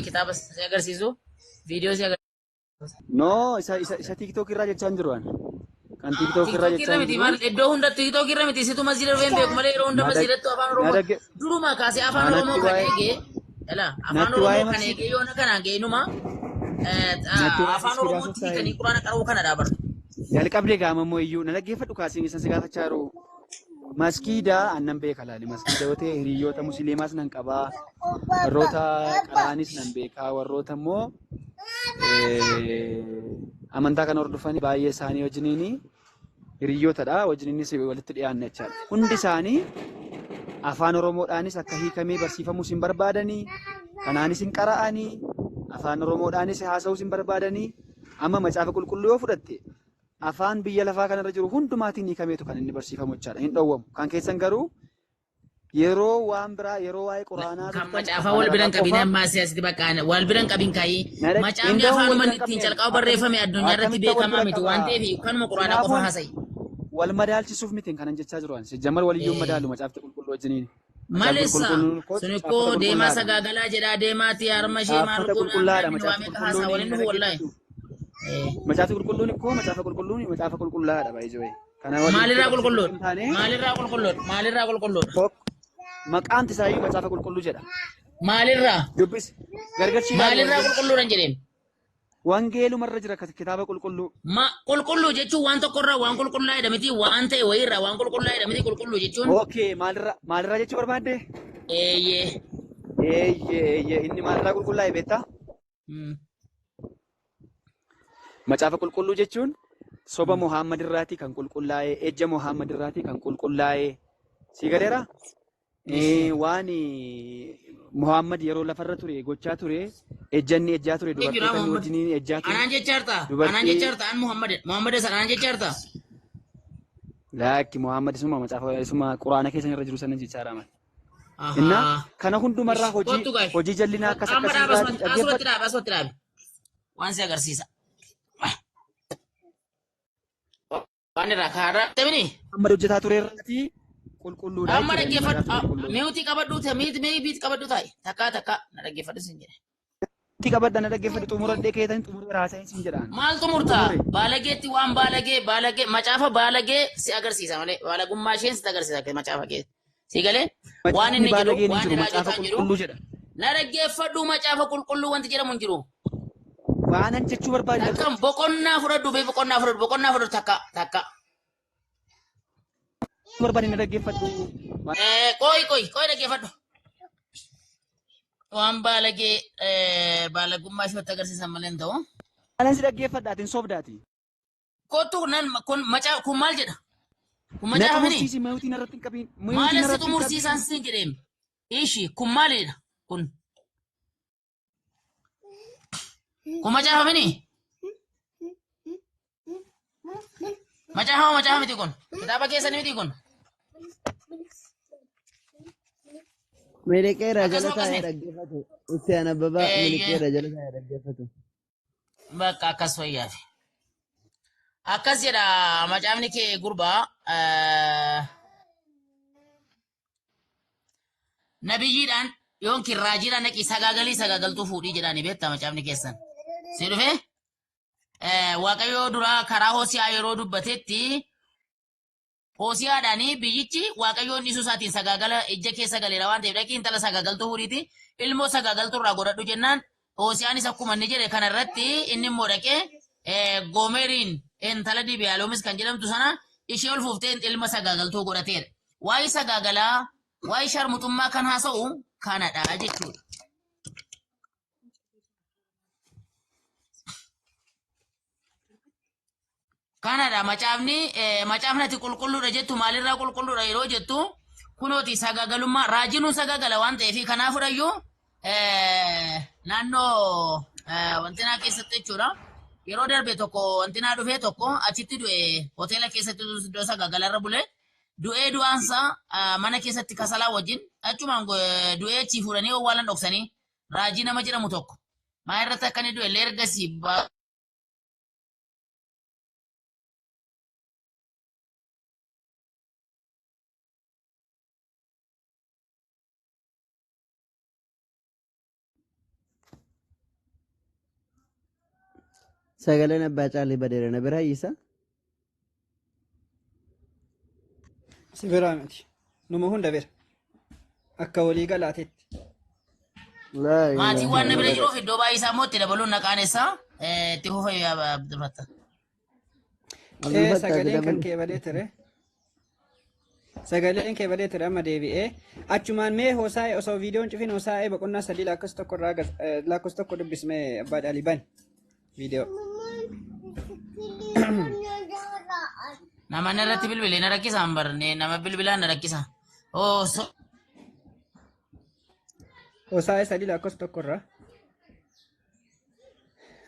kitaaba si agarsiisu viidiyoo si agarsiisu. No, isa TikTok irraa jechaa hin jiru an. Kan TikTok irraa TikTok jechaa irra hin miti jiru. maal iddoo hunda TikTok irra miti situ masjida dhufeen beeku malee yeroo hunda masjidatti afaan Oromoo durumaa kaasee afaan Oromoo kan eegee afaan natti Oromoo waa'ee kan eegee yoo na kanaan geenyuma natti waa'ee afaan masjidaa Oromootti sossaa'ee hiikanii quraana qara'uu kana dhaabartu. jalqabdee gaamammoo iyyuu na dhaggeeffadhu kaasiin isa si gaafachaa jiru. Maskiida annan beeka laali. Maskiida yoo ta'e hiriyoota musliimaas nan qabaa. Warroota qaraanis nan beekaa. Warroota immoo amantaa kana hordofanii baay'ee isaanii wajjiniin hiriyootadha. Wajjiniinis walitti dhiyaanne jechaadha. Hundi isaanii afaan Oromoodhaanis akka hiikamee barsiifamus hin barbaadanii. Kanaanis hin qara'anii. Afaan Oromoodhaanis haasa'uus hin barbaadanii. Amma macaafa qulqulluu yoo fudhatte afaan biyya lafaa kanarra jiru hundumaatiin hiikameetu kan inni barsiifamu jechaadha. Hin dhowwamu. Kan keessan garuu yeroo waan biraa yeroo waa'ee quraanaa kan macaafa wal biran qabine amma asitti bakka wal biran qabin kaayee macaafni afaanuma ittiin calqaba barreeffame addunyaa irratti beekamaa miti waan ta'eef kanuma quraanaa qofa haasa'i. Wal madaalchisuuf miti kanan jechaa jiru ani. Jammal waliyyuu madaalu macaafti qulqulluu wajjiniin. Maleessa sun ikkoo deemaa sagaagalaa jedhaa deemaati harma ishee maal qulqullaadha waamee haasaa waliin dhufu wallaahi. Macaafa qulqulluun ikkoo macaafa qulqulluun macaafa qulqullaadha baay'ee. Maalirraa qulqulluudha? Maalirraa qulqulluudha? Maalirraa qulqulluudha? Maqaan isaayyuu macaafa qulqulluu jedha. Maalirraa? Dubbis gargarsii maalirraa qulqulluudhaan jedheen? Wangeelumarra jira kitaaba qulqulluu. Qulqulluu jechuun waan tokkorraa waan qulqullaa'edha miti waan ta'e wayiirraa waan qulqullaa'edha miti qulqulluu jechuun. Okay maalirraa jechuu barbaadde? Eeyyee inni maalirraa qulqullaa'e beektaa? Macaafa qulqulluu jechuun soba Muhammad irraati kan qulqullaa'e ejja Muhammad irraati kan qulqullaa'e si galeera? Waan Muhammad yeroo lafarra ture gochaa ture ejjanni ejjaa ture dubartoota wajjiniin ejjaa ture. Anaan jechaarta an Muhammad isa anaan jechaarta. Laakki Muhammad isuma macaafa isuma quraana keessa irra jiru sanan jechaara mal. Inna kana hundumarraa hojii jallinaa akkas akkasii asumatti dhaabe. Waan si agarsiisa. Waan irraa kaarraa ta'ini. Muhammad hojjetaa ture irratti qulqulluudha. Amma dhaggeeffadhu mi'uutii qabadhu mi'uutii qabadhu taa'e takka na dhaggeeffadhu sin jedhe. Mi'uutii qabadha na dhaggeeffadhu xumuradhee keetan xumuree raasa'in sin jedhaan. Maal xumurtaa? Baalageetti waan baalagee macaafa baalagee si agarsiisa malee baalagummaa isheen si agarsiisa macaafa kee. Si galee waan inni jedhu waan inni macaafa qulqulluu jedha. Na dhaggeeffadhu macaafa qulqulluu wanti jedhamu hin jiru. Waanan jechuu barbaadu. Akkam boqonnaa fudhadhu takka. Barbaadni na dhaggeeffadhu. Qoy dhaggeeffadhu. Waan baalagummaa ishee agarsiisan malee hin ta'u. Alan si dhaggeeffadhaatiin soofdaati. Kottu kun maal jedha? Kun macaafa mini? Maal asi xumursiisan sin jedheem? Ishi kun maalidha? Kun macaafa mini? Macaafa miti kun? Kitaaba keessanii miti kun? Miliqeera jalataa yaa dhaggeeffatu. Itti anabbabaa miliqeera jalataa yaa dhaggeeffatu. Bakka akkas fayyaate. Akkas jedha macaafni kee gurbaa. Nabiyyiidhaan yookiin raajiidhaan naqii sagaagaltuu fuudhii jedhanii beektaa macaafni keessan. Si dhufee? Waaqayyoo duraa karaa Hoosiyaa yeroo dubbatetti Hoosiyaadhaanii biyyichi Waaqayyoon dhiisuu isaatiin sagaagala ija keessa galeera waan ta'eef dhaqii intala sagaagaltuu fuudhiiti ilmoo sagaagaltuu irraa godhadhu jennaan Hoosiyaanis akkuma inni jedhe kanarratti inni immoo dhaqee Goomeriin intala Dibiyaaloomis kan jedhamtu sana ishee ol fuuftee ilma sagaagaltuu godhateera. Waa'ee sagaagalaa waa'ee sharmuxummaa kan haasa'u kanadha jechuudha. Kanadha macaafni ati qulqulluudha jettu maalirraa qulqulluudha yeroo jettu kunooti sagaagalummaa raajinuun sagaagala waan ta'eef kanaafudhayyuu naannoo wantinaa keessatti jechuudha. Yeroo darbe tokko wantinaa dhufee tokko achitti du'e hoteela keessatti iddoo sagaagalarra bulee du'ee du'aansaa mana keessatti kasalaa wajjin achumaan du'ee achii fuudhanii owwaalan dhoksanii raajii nama jedhamu tokko maa irratti akkani du'e illee ergasii Sagaleen abbaa caalii badeera na bira isa. Si biraa miti. Numa hunda bira. Akka walii galaatetti. Maatiin waan na bira jiruuf iddoo baay'ee isaa immoo itti dabaluun naqaanessaa itti fufee Abdulfattah. Sagaleen kan kee badee ture. Sagaleen kee badee ture amma deebi'ee achumaan mee hoosaa'e osoo viidiyoon cufin hoosaa'e boqonnaa 3 lakkoofsa tokko irraa lakkoofsa tokko dubbismee abbaa dhaalii bani viidiyoo. Nama irratti bilbilee na rakkisa hin barne nama bilbilaan na rakkisa. Hoosaa'e 3 lakkoofsa tokko irraa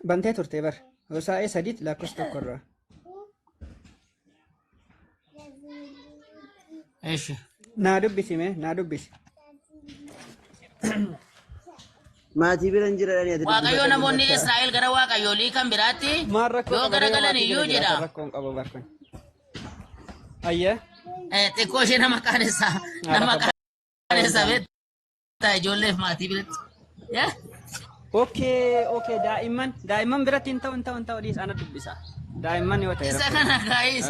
bantee turte bar hoosaa'e 3 lakkoofsa tokko irraa. Eesh. Naa dubbisime naa dubbisi. Maatii bira hin jiran ati. Waaqayyo namoonni Israa'el gara waaqayyoolii kan biraatti yoo garagalan iyyuu jedha. Rakkoon qabu barkun. Ayya. Xiqqoo ishee nama qaanessaa nama qaanessaa beektaa ijoolleef maatii biratti. Okay daa'imman biratti hin ta'u dhiis ana dubbisa. Daa'imman yoo ta'e. Isa kana gaa'is.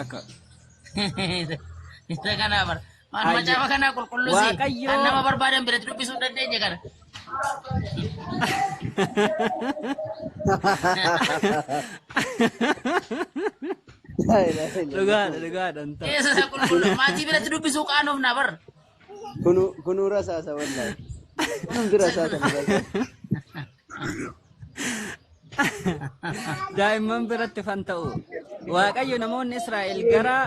Isa kana bar. Macaafa kana qulqulluusi. Kan nama barbaadan biratti dubbisuu dandeenya kana. Dhugaadha. Eessa isa qulqullu maatii biratti dubbisuu qaanuuf na bar. Kunuu rasaasa wallahi. Hundi rasaasa. Daa'imman biratti fan ta'u. Waaqayyo namoonni Israa'el gara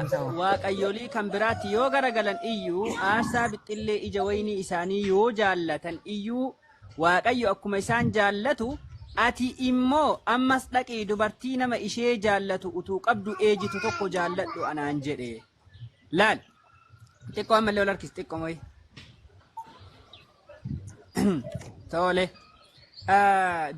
waaqayyoolii kan biraatti yoo garagalan iyyuu aarsaa bixxillee ija waynii isaanii yoo jaallatan iyyuu Waaqayyo akkuma isaan jaallatu ati immoo ammas dhaqii dubartii nama ishee jaallatu utuu qabdu eejitu tokko jaalladhu anaan jedhe. Laal xiqqoo ammallee ol harkis xiqqoo moyi. Tole.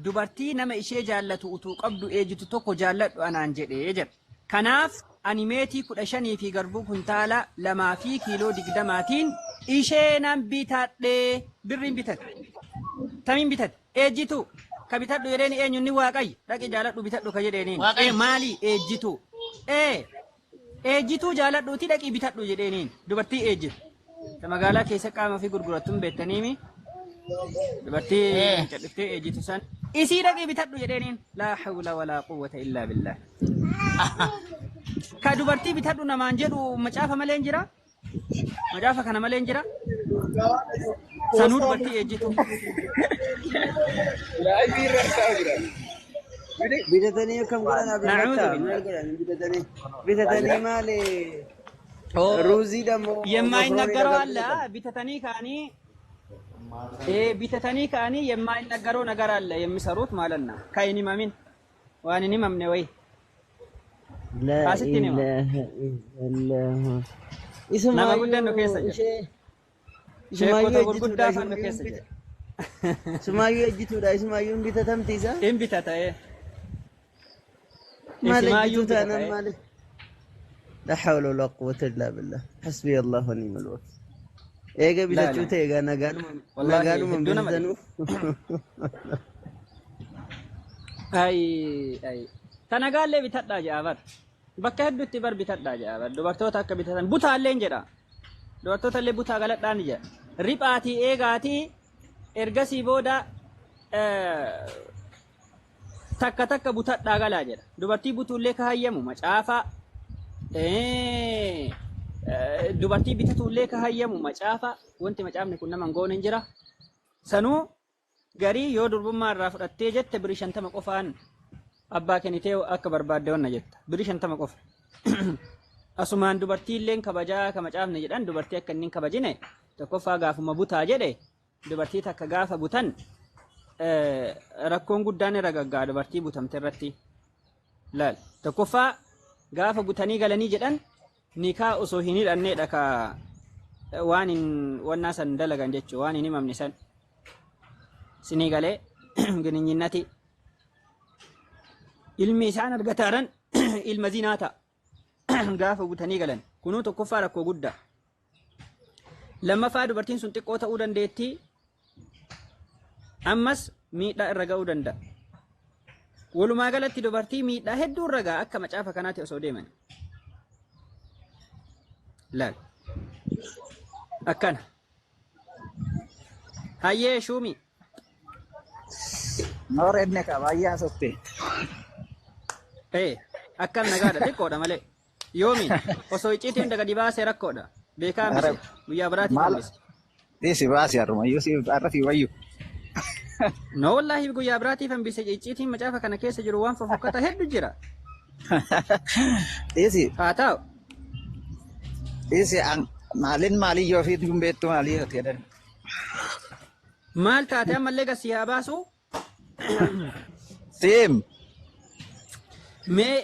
Dubartii nama ishee jaallatu utuu qabdu eejitu tokko jaalladhu anaan jedhee jedha. Kanaaf ani meetii 15 fi garbuu kuntaala 2 fi kiiloo 20tiin ishee nan bitadhee birriin bitadhe. Tamiin bitadhe eejitu ka bitadhu jedheen eenyunni Waaqayyo dhaqi jaalladhu bitadhu ka jedheeniin. Maali eejitu? Eejituu jaalladhuuti dhaqi bitadhu jedheeniin dubartii eejitu. Magaalaa keessa qaama fi gurgurattuun beektaniimi. Dubartii jedhattee eejitu san isii dhaqii bitadhu jedheeniin laa hawla walaa quwwata illaa billah. Ka dubartii bitadhu namaan jedhu macaafa malee hin jira? Macaafa kana malee hin jira? Sanuu dubartii eejitu. Bitatanii akkam godhan bitatanii maali? Ruuzii dammoo. Yemmaa hin naggaroo alla bitatanii kaanii bitatanii kaanii yemmaa hin naggaroo nagara alla yemmisaruut maalanna ka hin himamin waan hin himamne wayi. Kaasitti nima. Nama guddaan nu keessa jira. Sheekota gurguddaa fan nu keessa jira. Isumaayyuu ejjituudha. Isumaayyuu hin bitatamti isa? Hin bitata maal ejjituu taanaan maali? La hawla wala quwwata illaa billah. Hasbi Allah wa ni'mal wakil. Eega bitachuu ta'e egaa nagaadhuma bitanuu. Tanagaallee bitadhaa jedha bar. Bakka hedduutti bar bitadhaa jedha bar. Dubartoota akka bitatan butaallee hin jedha. Dubartoota illee butaa galadhaan ni jedha. Riphaatii eegaatii ergasii booda takka butadhaa galaa jedha. Dubartii butuullee ka hayyamu macaafa. Dubartii bitatuullee ka hayyamu macaafa. Wanti macaafni kun nama goon hin jira. Sanuu garii yoo durbummaa irraa fudhattee jette birii 50 qofaan abbaa kennitee akka barbaadde wanna jetta. Birii 50 qofa. Asumaan dubartii illeen kabajaa ka macaafne jedhan dubartii akka inni kabajine tokkoffaa gaafuma butaa jedhe dubartii takka gaafa butan rakkoon guddaan irra gaggaa dubartii butamte irratti. Laal tokkoffaa gaafa butanii galanii jedhan nikaa osoo hin hidhanneedha ka waan wannaa san dalagan jechuu waan hin himamne san. Sinii galee gininyinnati ilmi isaan argataaran ilma zinaa ta'a. Gaafa butanii galan kunuu tokkoffaa rakkoo guddaa. Lammaffaa dubartiin sun xiqqoo ta'uu dandeetti. Ammas miidhaa irra ga'uu danda'a. walumaa galatti dubartii miidhaa hedduu ragaa akka macaafa kanaatti osoo deeman laal akkana hayyee shuumi Noorenne kabayyaa sotte. akkam nagaadha xiqqoodha malee yoomi osoo icciitiin daga dibaasee rakkoodha beekaa miti guyyaa biraatti hambise. Desi baasi harmayyuu si arrati wayyu. No wallahi guyyaa biraatiif hambise icciitiin macaafa kana keessa jiru waan fofokkata hedduu jira. Desi haa ta'u. Desi maalin yoo fi dumbeettu maalii yoo ta'edhan. Maal taate ammallee gasii haa baasu? Sim. Mee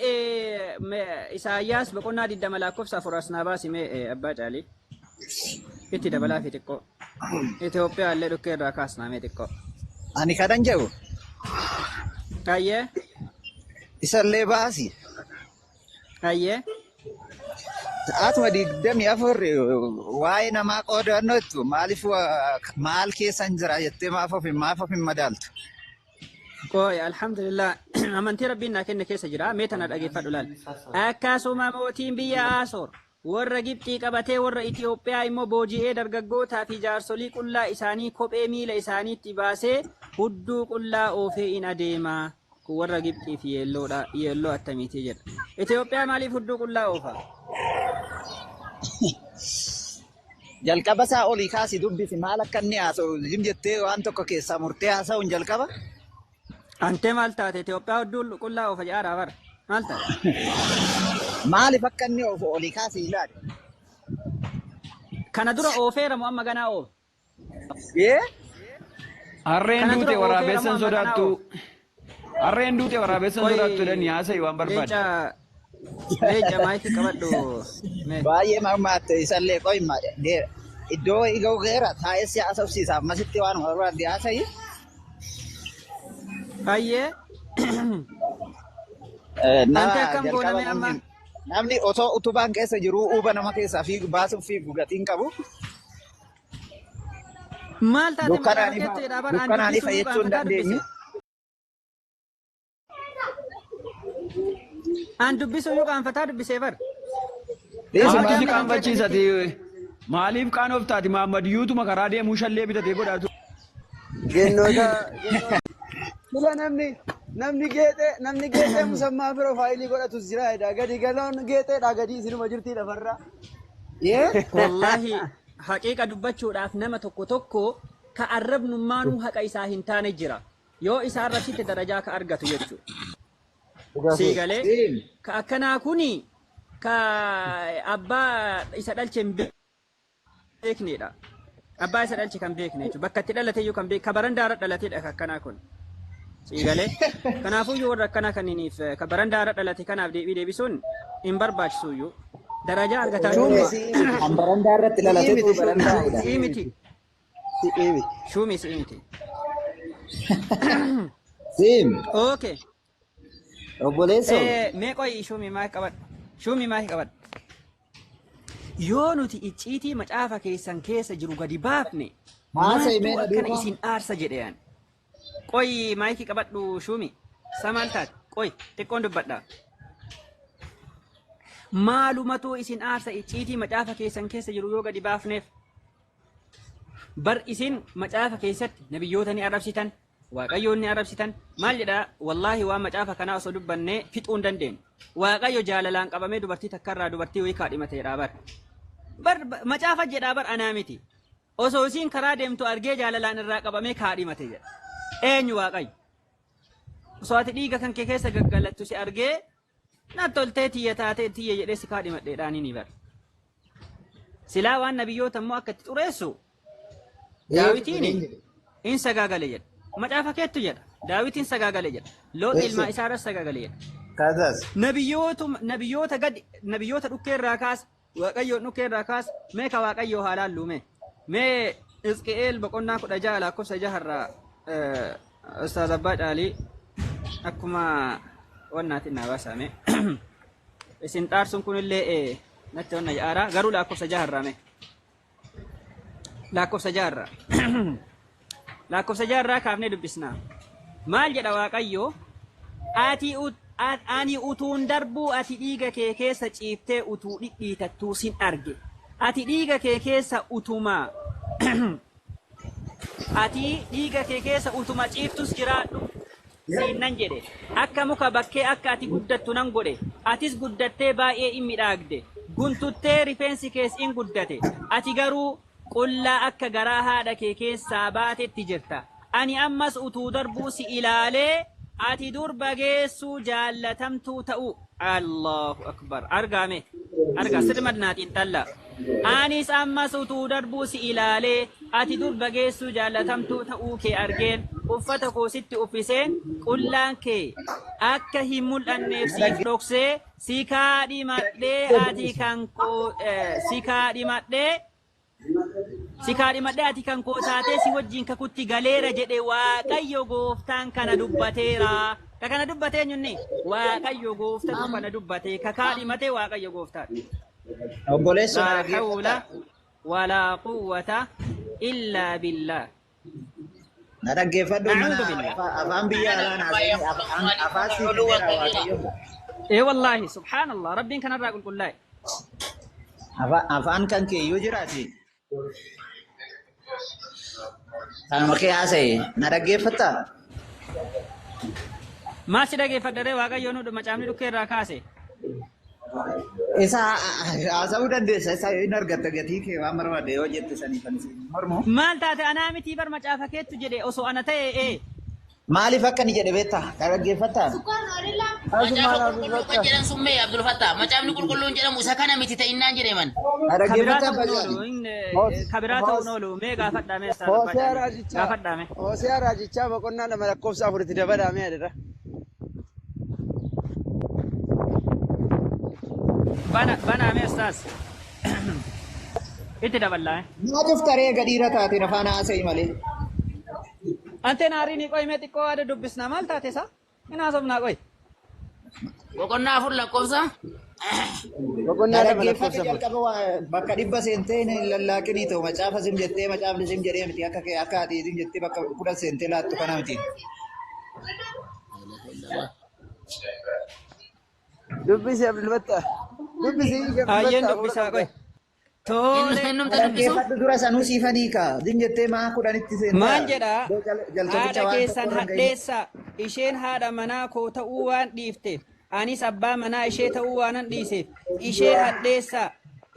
Isaayyaas boqonnaa 20 lakkoofsa 4 asnaa baasi mee abbaa caalii itti dabalaa fi xiqqoo Itoophiyaa illee dhukkee irraa kaasnaa mee xiqqoo. Ani kanan jedhu. Hayyee. Isallee baasi. Hayyee. Sa'aatuma 24 waa'ee namaa qoodannootu maaliif maal keessan jira jettee maaf of hin madaaltu. Koi alhamdulillah amantii rabbiin naa kenne keessa jira mee tana dhageeffadhu laal akkasuma mootiin biyya Asoor warra Gibxii qabatee warra Itoophiyaa immoo booji'ee dargaggootaa fi jaarsolii qullaa isaanii kophee miila isaaniitti baasee hudduu qullaa oofee in adeemaa kun warra Gibxii fi yeelloo attamiitii jedha Itoophiyaa maaliif hudduu qullaa oofa? Jalqaba isaa olii kaasii dubbisi maal akka inni haasa'u jettee waan tokko keessaa murtee haasa'uun jalqaba. Ante maal taate Itoophiyaa hudduu qullaa oofa jedhaa bara maal taate? Maaliif akka inni oofu olii kaasii ilaali. Kana dura oofeera moo amma ganaa oofu? Harreen duute waraabessan sodaattu. Harreen duute waraabessan sodaattu jedhanii haasa'ii waan barbaade. Leenca maayikii qabadhu. Baay'ee mammaatti isallee qoyma iddoo iga'u geera taa'ee si haasofsiisaaf masitti waan barbaadde haasa'ii. Hayyee. Ante akkam gooname amma? Namni otoo utubaan keessa jiru uuba nama keessaa fi baasuuf fi gatiin qabu. Maal taate maqaa jetteedha bara dukkanaanii fayyachuu hin dandeenyu. An dubbisu yoo qaanfataa dubbisee bara. Maaltu si qaanfachiisati? Maaliif qaanoftaati? Maammadiyuutuma karaa deemuu shallee bitatee godhatu. Gennoota Kila namni geexee musammaa piroofaayilii godhatu jira jedha. Gadi galoon geexeedha gadi isinuma jirti lafarra. Wallahi haqiiqa dubbachuudhaaf nama tokko ka arrabnummaanuu haqa isaa hin taane jira. Yoo isaa irratti darajaa ka argatu jechuudha. Siigalee ka akkanaa kuni ka abbaa isa dhalche hin beeknedha. Abbaa isa dhalche kan beekne jechuudha. Bakka itti dhalate iyyuu kan beekne ka barandaarra dhalateedha ka akkanaa kun. Siigalee kanaafuu yoo warra akkanaa kanniniif ka barandaarra dhalate kanaaf deebisuun hin barbaachisu iyyuu darajaa argataa jiru. Kan barandaarratti dhalateetu barandaadha. Siimiti. Shuumi siimiti. Siim. Okay. Obboleessoo. Mee qoyi shuumi maal qabadhu? Shuumi maal qabadhu? Yoo nuti icciitii macaafa keessan keessa jiru gadi baafne maaltu akkana isin aarsa jedheyan. Qoyi maayikii qabadhu shuumi. Samaal taate qoyi xiqqoon dubbadha. Maalumatu isin aarsa icciitii macaafa keessan keessa jiru yoo gadi baafneef. Bar isin macaafa keessatti nabiyyoota ni arrabsitan. Waaqayyoon ni arrabsitan maal jedhaa wallaahi waan macaafa kanaa osoo dubbannee fixuu hin dandeenyu. Waaqayyo jaalalaan qabamee dubartii takkarraa dubartii wayii kaadhimateedha bar macaafa jedhaa bar anaa miti. Osoo isiin karaa deemtu argee jaalalaan irraa qabamee kaadhimate jedha. Eenyu Waaqayyo? Osoo ati dhiiga kan kee keessa gaggalattu si argee na toltee tiyya taatee tiyya jedhee si kaadhimadheedhaanii ni bar. Silaa waan nabiyyoota immoo akka itti xureessu Daawitiin in sagaagale jedha. Macaafa keettu jedha. Daawitiin sagaagale jedha. Loot ilmaa isaarras sagaagale jedha. Kazaas. Nabiyyoota dhukkee irraa kaas Waaqayyoon dhukkee irraa kaas mee ka Waaqayyoo haalaan luume. Mee Hizqi'eel boqonnaa 16 lakkoofsa 6 irraa Ustaaz Abbaa Caalii akkuma wannaatiin naa baasame. Isin xaarsuun kunillee natti wanna ja'aara garuu lakkoofsa 6 irraa mee. Lakkoofsa 6 irraa. Lakkoofsa 6 irraa kaafnee dubbisnaa. Maal jedha Waaqayyo ani utuun darbuu ati dhiiga kee keessa ciiftee utuu dhidhiitattuu sin arge. Ati dhiiga kee keessa utuma ati dhiiga kee keessa utuma ciiftus jiraadhu siinnan jedhe. Akka muka bakkee akka ati guddattu nan godhe. Atis guddattee baay'ee in midhaagde. Guntuttee rifeensi kees in guddate. Ati garuu qullaa akka garaa haadha kee keessaa baatetti jirta. Ani ammas utuu darbuu si ilaalee ati durba geessuu jaallatamtuu ta'u. Allahu akbar. Argame. Arga sirmadnaatiin talla. Anis ammas utuu darbuu si ilaalee ati durba geessuu jaallatamtuu ta'uu kee argeen uffata koo sitti uffiseen qullaan kee akka hin mul'anneef siif dhoksee si kaadhimadhee ati kan koo si kaadhimadhee ati kan koo taatee si wajjin kakutti galeera jedhe Waaqayyo gooftaan kana dubbateera. Ka kana dubbatee nyunni Waaqayyo gooftaan kana dubbatee ka kaadhimatee Waaqayyo gooftaan. Obboleessa لا حول ولا قوة إلا بالله. dhaggeeffadhu أعوذ بالله. afaan biyya alaa naasanii afaan sibiilaa waaqayyo إيه والله سبحان الله ربي كان الراجل كل لا. afaan kan keeyyuu jiraati. Kanuma kee haasa'e na dhaggeeffattaa? ما سيدا فدري واقع يونو دم جامني دكتور راكاسه. Isa haasa'uu dandeessa isa hin argatta gatii kee waan barbaade yoo jette sanii kan isin mormu. مال تاتي أنا متي بر مجافة كيت تجدي أو سو أنا تي إيه. Maaliif akka ni jedhe beektaa? Kan dhaggeeffattaa? Macaafa qulqulluu kan jedhan sun mee Abdul Fattah macaafni qulqulluun jedhamu isa kana miti ta'innaan jedhe man. Dhaggeeffattaa كبيرات baay'ee. ونولو إن كبيرات ونولو ميجا فدا ميسا. Hooseyaa raajichaa. غافد دامه. Hooseyaa raajichaa boqonnaa nama lakkoofsa afuritti dabalame jedhedha. بنا ميساس. إنت دبلا. Maaliif taree gadiira taate afaan haasa'e malee? أنت ناريني كوي متى كوا ada dubbisna maal taate sa? Ina sobna koi. Boqonnaa afur lakkoofsa. Boqonnaa nama Dhaggeeffate lakkoofsa afur. jalqaba bakka dhibba seentee hin lallaaqinii ta'u macaafa sim jettee macaafni sim jedhee miti akka ati sim jettee bakka kudha seentee laattu kana miti. Dubbisi Abdul Fattah. Dubbisi Ayen dubbisa koi. Tole. Innumta dubbisu. Dhaggeeffadhu dura sanuu siifanii kaa sim jettee maa kudhanitti seentaa. Maal jedha? Jalqabicha Haadha waan keessan tokko hadheessa isheen haadha manaa koo ta'uu waan dhiifteef anis abbaa manaa ishee ta'uu waanan dhiiseef ishee hadheessa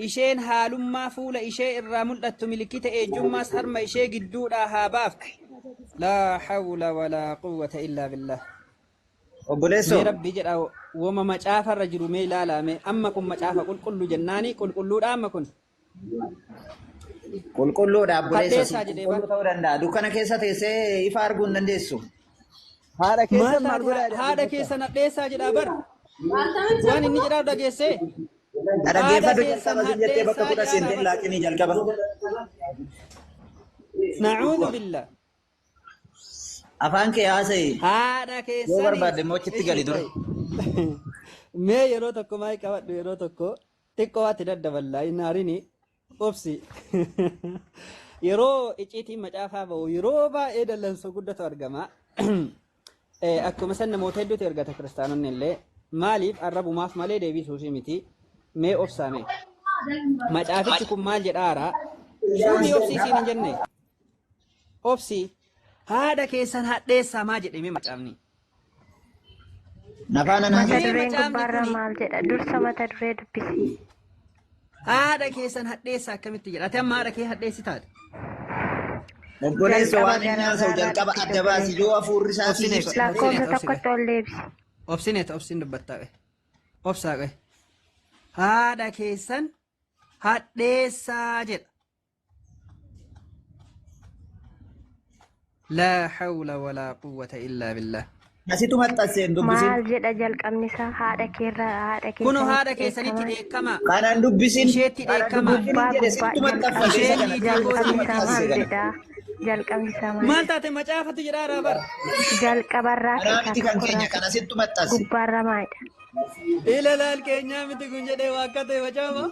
isheen haalummaa fuula ishee irraa mul'attu milikkita eenyummaas harma ishee gidduudhaa haa baaftu. Laa hawla walaa quwwata illaa billah. Obboleessoo. Mee rabbii jedha wama macaafarra jiru mee ilaalame amma kun macaafa qulqullu jennaani qulqulluudha amma kun. Qulqulluudha obboleessa. Hadheessaa jedhee Qulqulluu ta'uu danda'a. Dukkana keessa teessee ifa arguu hin dandeessu. Haadha keessa Maal maal godhaa taate haadha keessan hadheessaa jedhaa bar. Waan inni jedhaa dhageessee. Dhaggeeffadhu jalqaba sim jettee bakka kudha seentee laaqinii jalqaba. Nacuudhu billah. Afaan kee haasa'e. Haadha keessan. Yoo barbaadde immoo achitti gali dura. Mee yeroo tokko maal qabadhu yeroo tokko xiqqoo waatti daddaballaa naarini obsi. Yeroo icciitiin macaafaa ba'u yeroo baay'ee dallansoo guddatu argama. Akkuma san namoota hedduutu ergata kiristaanonni illee maaliif arrabumaaf malee deebisuusi miti mee obsaame. Macaafichi kun maal jedhaara? Shuutii obsiisiin hin jenne. Obsi haadha keessan hadheessaa maa jedhame macaafni? Nafaanan Mata haasa'e. dureen gubbaarra maal jedha? Dursa mata duree dubbisi. Haadha keessan hadheessaa akkamitti jedha? Ati amma haadha kee hadheessi taate? Obboleessa waan inni haasa'u jalqaba adda baasi yoo hafuurri isaa siif. Lakkoofsa tokkotti ol deebisi. Obsineeta obsiin dubbattaa qabe. Obsaa qabe. Haadha keessan hadheessaa jedha. Laa hawla walaa quwwata illaa billah. Asitu maxxanseen dubbisin. Maal jedha jalqabni isaa? Haadha keerraa haadha keessan. Kunoo haadha keessanitti dheekkama. Kanaan dubbisin. Isheetti dheekkama. Gubbaa Isheen jalqabni isaa maal jedha? Jalqabni isaa maal? Maal taate macaafatu jedhaa raabar. Jalqabarraa Kanaa miti kan keenya keessaa kan asitti maxxanse. gubbaarra maalidha? Ila laal keenyaa miti kun jedhee waakka ta'e macaafa.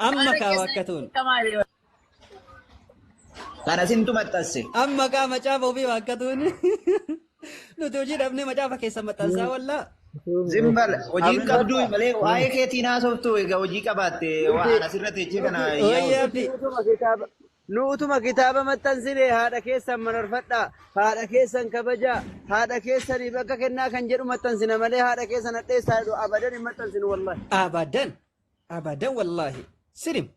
Amma kaa waakka tuun. Kan asitti maxxanse. Amma kaa macaafa ofii waakka tuun. Nuti hojii dhabnee macaafa keessa maxxansaa wallaa. Zimbal hojiin qabdu malee waa'ee keetiin haasoftu egaa hojii qabaatte waan asirratti jechee kana nu utuma kitaaba maxxansine haadha keessan manarfadhaa haadha keessan kabajaa haadha keessanii bakka kennaa kan jedhu maxxansina malee haadha keessan hadheessaa jedhu abadan hin maxxansinu wallahi. Abadan wallaahi sirim.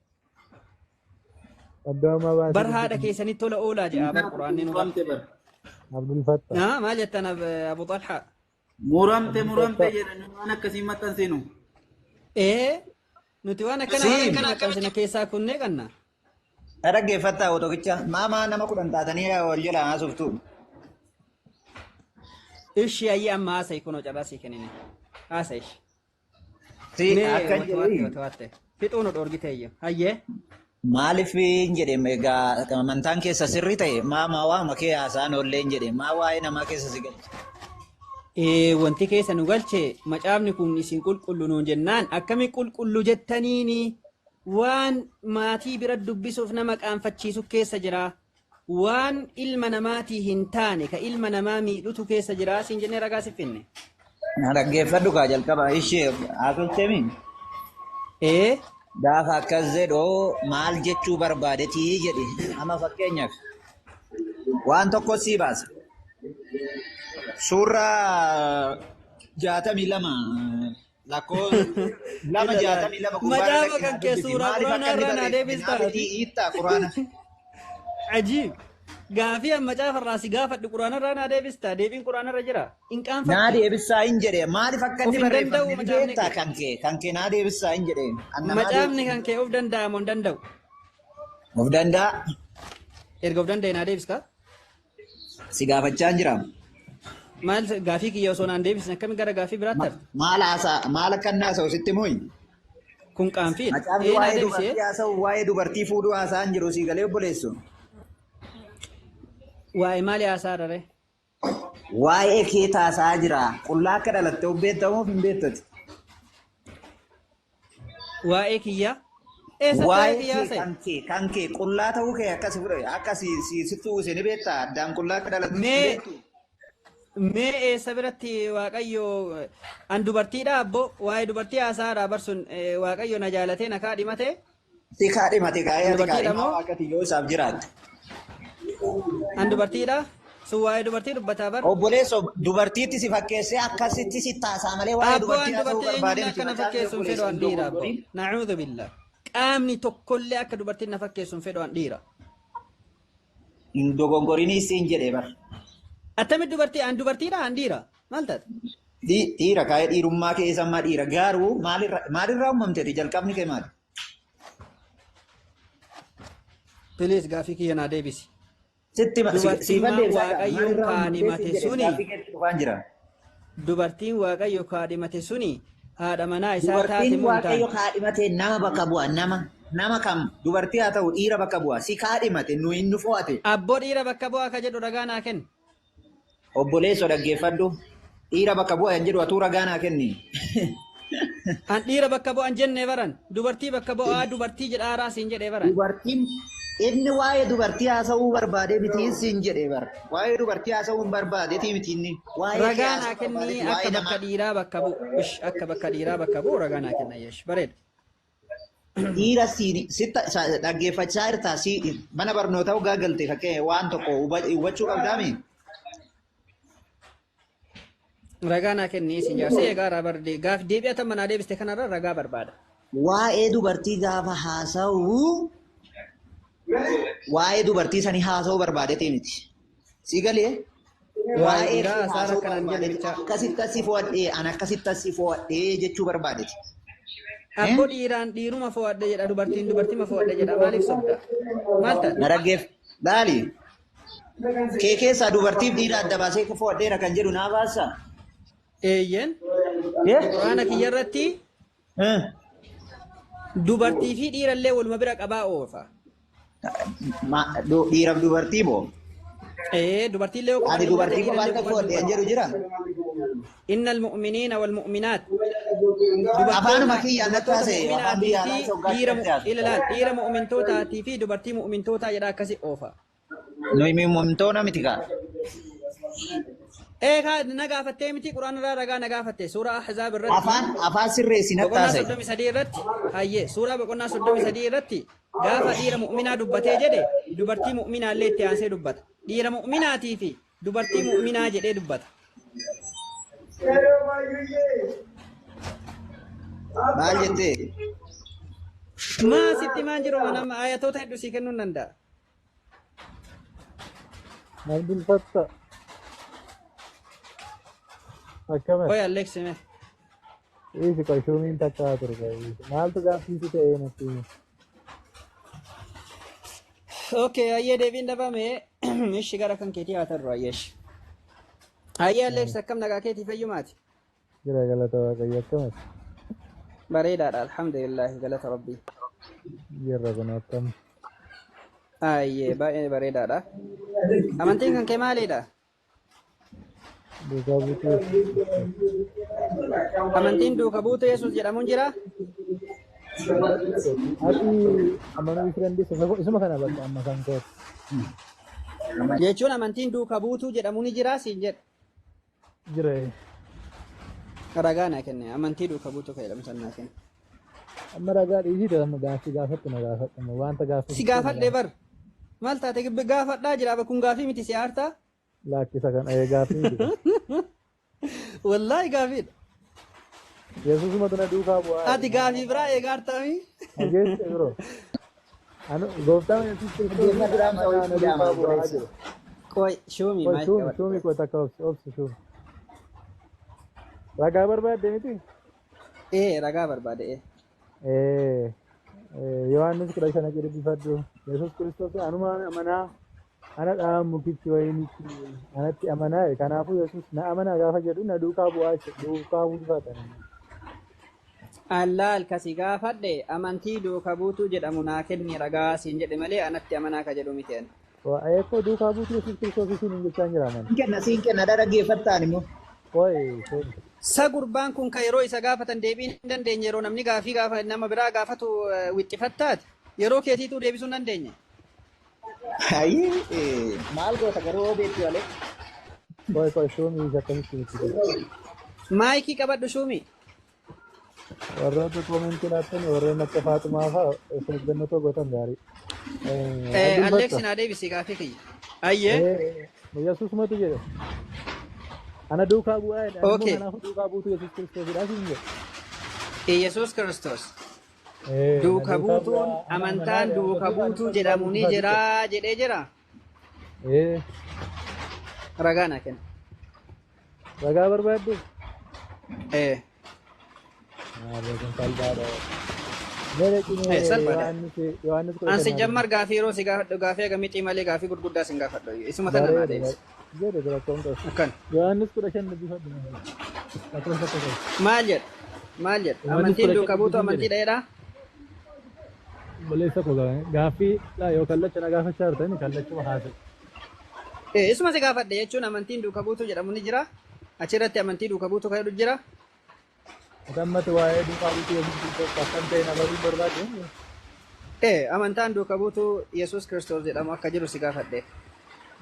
Bar haadha keessanii tola oolaa jedha bar quraanni nu qaba. Abdul Fattah. Maal jettan Abu Talhaa? Muramte jedhan waan akkasii maxxansinu. Nuti waan akkana maxxansina keessaa kunnee qabna. dhaggeeffattaa tokkicha maamaa nama 10 taatanii wal jala haasoftu. Ishi ayyi amma haasa'e kunoo cabaasii kennine. Haasa'e ishi. Akka jedhee fixuu nu dhoorgiteeyyo. Hayyee. Maaliif hin jedhee egaa amantaan keessa sirrii ta'e maamaa waa makee haasaan oollee hin jedhee maa waa'ee namaa keessa si galche. Wanti keessa nu galche macaafni kun isin qulqullu nuun jennaan akkami qulqullu jettaniini waan maatii bira dubbisuuf nama qaanfachiisu keessa jira waan ilma namaatii hin taane ka ilma namaa miidhutu keessa jira siin jennee ragaa si finne. Na dhaggeeffadhu kaa jalqaba ishee haasofteemi. Gaafa akkas jedhoo maal jechuu barbaadetii jedhe ama fakkeenyaaf waan tokko sii baasa. Suuraa 62 lakkoo 262 Macaafa kan kee suuraa quraanaa irraa naa deebistaa. Itta quraana. Ajiib. Gaafii amma macaafa irraa si gaafadhu quraana irraa naa deebistaa. Deebiin quraana irra jira. In qaanfadhu. Naa deebisaa hin jedhee maaliif akka inni barreeffame beektaa kan kee naa deebisaa hin jedhee. Macaafni kan kee of danda'a moo hin danda'u? Of danda'a. Erga of danda'e naa deebistaa? Si gaafachaa hin jiraa? Maal gaafii kiyya osoo naan deebisne akkami gara gaafii biraatti hafe? Maal akka inni haasa'u sitti muyi? Kun qaanfiidha. Macaafni waa'ee dubartii haasa'u waa'ee dubartii fuudhuu haasa'aa hin jiru si galee obboleessu. Waa'ee maali haasaa dharee? Waa'ee kee haasa'aa jira. Qullaa akka dhalatte of beektamuuf hin beektati. Waa'ee kiyya? Waa'ee kiyya kan kee qullaa ta'uu kee akkas sittuu isin beektaa addaan qullaa akka dhalatte. Mee eessa biratti Waaqayyo an dubartiidha abbo waa'ee dubartii haasaadha barsun Waaqayyo na jaalatee na kaadhimate. Si kaadhimate kaayee akkati yoo isaaf jiraatte. An dubartiidha sun waa'ee dubartii dubbataa bar. Obboleessa dubartiitti si fakkeessee akkasitti si taasaa malee waa'ee dubartii haasa'uu barbaadee miti. Akkana fakkeessuun fedhu an dhiira abbo. Nacuudhu billah. Qaamni tokkollee akka dubartiin na fakkeessuun fedhu an dhiira. Hin dogongorinis siin jedhee bar. Attamitti dubartii an dubartiidha an dhiira maal taate? Dhiira kaayee dhiirummaa keessa ammaa dhiira garuu maalirraa uumamteeti jalqabni kee maali? Please gaafii kiyya naa deebisi. Dubartiin Waaqayyo kaadhimate suni dubartiin Waaqayyo kaadhimate suni haadha manaa isaa taate dubartiin Waaqayyo kaadhimate nama bakka bu'a nama kam dubartii haa ta'u dhiira bakka bu'a si kaadhimate nu hin fo'ate. Abboo dhiira bakka bu'a ka jedhu ragaa naa kenni. Obboleessa dhaggeeffadhu dhiira bakka bu'a hin jedhu atuu ragaa naa kenni. An dhiira bakka bu'an jennee baran dubartii bakka bu'aa dubartii jedhaaraa siin jedhee baran. Dubartiin inni waa'ee dubartii haasa'uu barbaadee mitiin siin jedhee bara. Waa'ee dubartii haasa'uu hin barbaadeeti miti inni. Ragaa naa kenni akka bakka dhiiraa bakka bu'u akka bakka dhiiraa bakka bu'u ragaa naa kenna yeesh bareeda. Dhiira dhaggeeffachaa jirtaa mana barnootaa ugaa galte fakkee waan tokko hubachuu qabdaami. Ragaa naa kenni isin jaarsee egaa raabardee gaaf deebi'atan manaa deebiste kanarra ragaa barbaada. Waa'ee dubartii gaafa haasa'u waa'ee dubartii sanii haasa'uu barbaadeeti miti. Si galee? Waa'ee dhiiraa haasa'aa kanaan jedhamichaa. Akkasitti asii fo'adhee an akkasitti asii fo'adhee jechuu barbaadeeti. Abbo dhiiraan dhiiruma fo'adhe jedha dubartiin dubartima fo'adhe jedha maaliif sobda? Maal ta'a? Na dhaggeef laali. Kee keessaa dubartiif dhiira adda baasee fo'adheera kan jedhu naa baasa. Eeyyen. Quraana kiyya irratti dubartii fi dhiirallee waluma bira qabaa oofa. Dhiiraaf dubartii moo? Dubartiillee yoo Ati dubartii qofaan tokko fo'adhee jedhu jira. Innal mu'miniina wal mu'minaat. Afaanuma kiyyaan natti haasa'e. Dhiira mu'mintootaatii fi dubartii mu'mintootaa jedha akkasi oofa. Nuyi mu'mintoota miti kaa. Eegaa nagaafattee miti quraan irraa ragaa nagaafatte suuraa ahzaab irratti afaan sirreessi boqonnaa nattaase. 33 irratti hayyee suuraa boqonnaa 33 irratti gaafa dhiira mu'minaa dubbatee jedhe dubartii mu'minaa illee itti aansee dubbata. Dhiira mu'minaatii fi dubartii mu'minaa jedhee dubbata. Maal jettee? Maa sitti maan jiru nama ayatoota hedduu sii kennuu hin danda'a. Abdul Fattah. Akkam. Oya Alex me. Isi ko shumin takka turga. Maaltu gaaffii ta'ee natti. Okay, ayyee deebiin dhabame ishi gara kan keetii haa tarru ayyeesh. Ayyee Alex akkam nagaa keetii fayyumaati. Jira galata waaqayyo akkamas. Bareedaadha alhamdulillah galata rabbii. Jirra kun akkam. Ayyee baay'ee bareedaadha. Amantiin kan kee maalidha? Duukaa buutuu. Amantiin duuka buutu Yesuus jedhamuun jira? Ati amanuu fi dandeessu isuma kana bakka amma kan kootu. Jechuun amantiin duuka buutuu jedhamuun ni jira siin jedha. Jira. Ragaa naa kenne amantii duuka buutuu fayyadamsan naa kenne. Amma ragaa dhiisii amma gaaffii gaafattu na gaafattu wanta gaaffii. Si gaafadhee bar maal taate gaafadhaa jira kun gaaffii miti si aartaa? Laakkisa kan gaaffii. Wallaahi gaaffiidha. Yesuus matuna duukaa bu'aa. Ati gaaffii biraa eegaartaami? Ageesse biro. Anu gooftaan Yesuus Kiristoos duukaa bu'aa jiru. Koi shumi maal qabata? Shumi ko takka obsi shumi. Ragaa barbaadde miti? Ragaa barbaade. Yohaannis 15 jedhu bifadhu. Yesuus Kiristoos anuma amanaa ana dhaan mukichi wayinichi anatti amanaa kanaafuu Yesuus na amanaa gaafa jedhu na duukaa bu'aa duukaa buufatan. Allah alkasi gaafadhe amantii duuka buutuu jedhamu naa kenni ragaa siin jedhe malee anatti amanaa ka jedhu miti. Eekoo duukaa buutuu Yesuus Kiristoos isin hin jechaan jira man. Siin kenna dhaggeeffattaan immoo. Sa gurbaan kun ka yeroo isa gaafatan deebiin hin dandeenye yeroo namni gaafii gaafa nama biraa gaafatu wixxifattaati yeroo keetiituu deebisuu hin dandeenye. Maal goota garuu beektu malee. Koi shumi isa kamitti miti. Maayikii qabadhu shumi. Warroota koomentii laattan warreen akka Faatumaa fa'aa of eeggannoo gootan gaarii. Alex naa deebisi gaafii kiyya. Ayyee. Yesuus matu jedhe. Ana duukaa bu'aa jedha. Okay. Kanaafuu duukaa buutu Yesuus Kiristoosidha siin jedhe. Yesuus Kiristoos. Duuka buutuun amantaan duuka buutuu jedhamu ni jira jedhee jira. Ragaa naa kenna. Ragaa barbaadde? Ansi jammar gaafii yeroo si gaafadhu gaafii agamixii malee gaafii gurguddaa sin gaafadhu isuma tana naa deebisi. Akkan. Yohaannis 15 bifadhu. Maal jedha? Maal jedha? Amantiin duuka buutuu amantii dheeraa? Bolessa ko gaafii yoo kallacha na gaafachaa jirtani kallachuma haasa'u. Isuma si gaafadhe jechuun amantiin duuka buutuu jedhamu ni jira. Achirratti amantii duuka buutuu kan jira. Atammatti waa'ee duukaa buutuu Yesuus Kiristoos akkam ta'e na baruu barbaade. Amantaan duuka buutuu Yesuus Kiristoos jedhamu akka jiru si gaafadhe.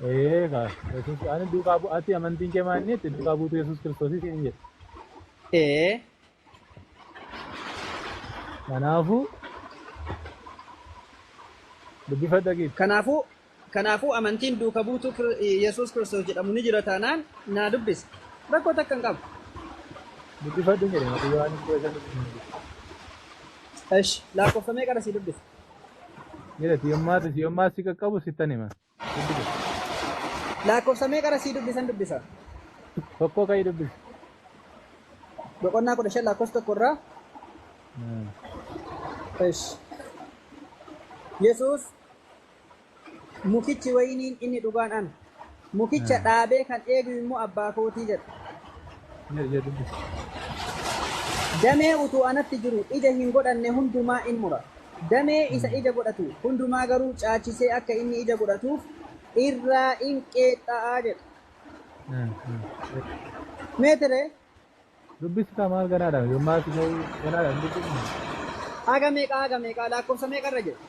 Yesuus ani duukaa bu'aatti amantiin kee maal inni duukaa buutuu Yesuus Kiristoos siin jedhe. Kanaafuu dubbifadha geessu. Kanaafuu amantiin duuka buutuu Yesuus Kiristoos jedhamu ni jira taanaan naa dubbisi. Rakkoo takka hin qabu. Dubbifadhu jedhe mata Yohaannis 15. Esh lakkoofsamee qara si dubbisa. Jedhe yommaa si qaqqabu sittan hima. Lakkoofsamee qara si dubbisa. Tokko ka'ii dubbisa. Boqonnaa 15 lakkoofsa tokko irraa. Esh. Yesuus mukichi wayiniin inni dhugaan ana. Mukicha dhaabee kan eegu immoo abbaa kootii jedha. Damee utuu anatti jiru ija hin godhanne hundumaa in mura. Damee isa ija godhatu hundumaa garuu caachisee akka inni ija godhatuuf irraa in qeexxa'aa jedha. Meetiree? Dubbisi maal ganaadha yommaa si ganaadha dubbisi. Haga meeqaa lakkoofsa meeqarra jedha?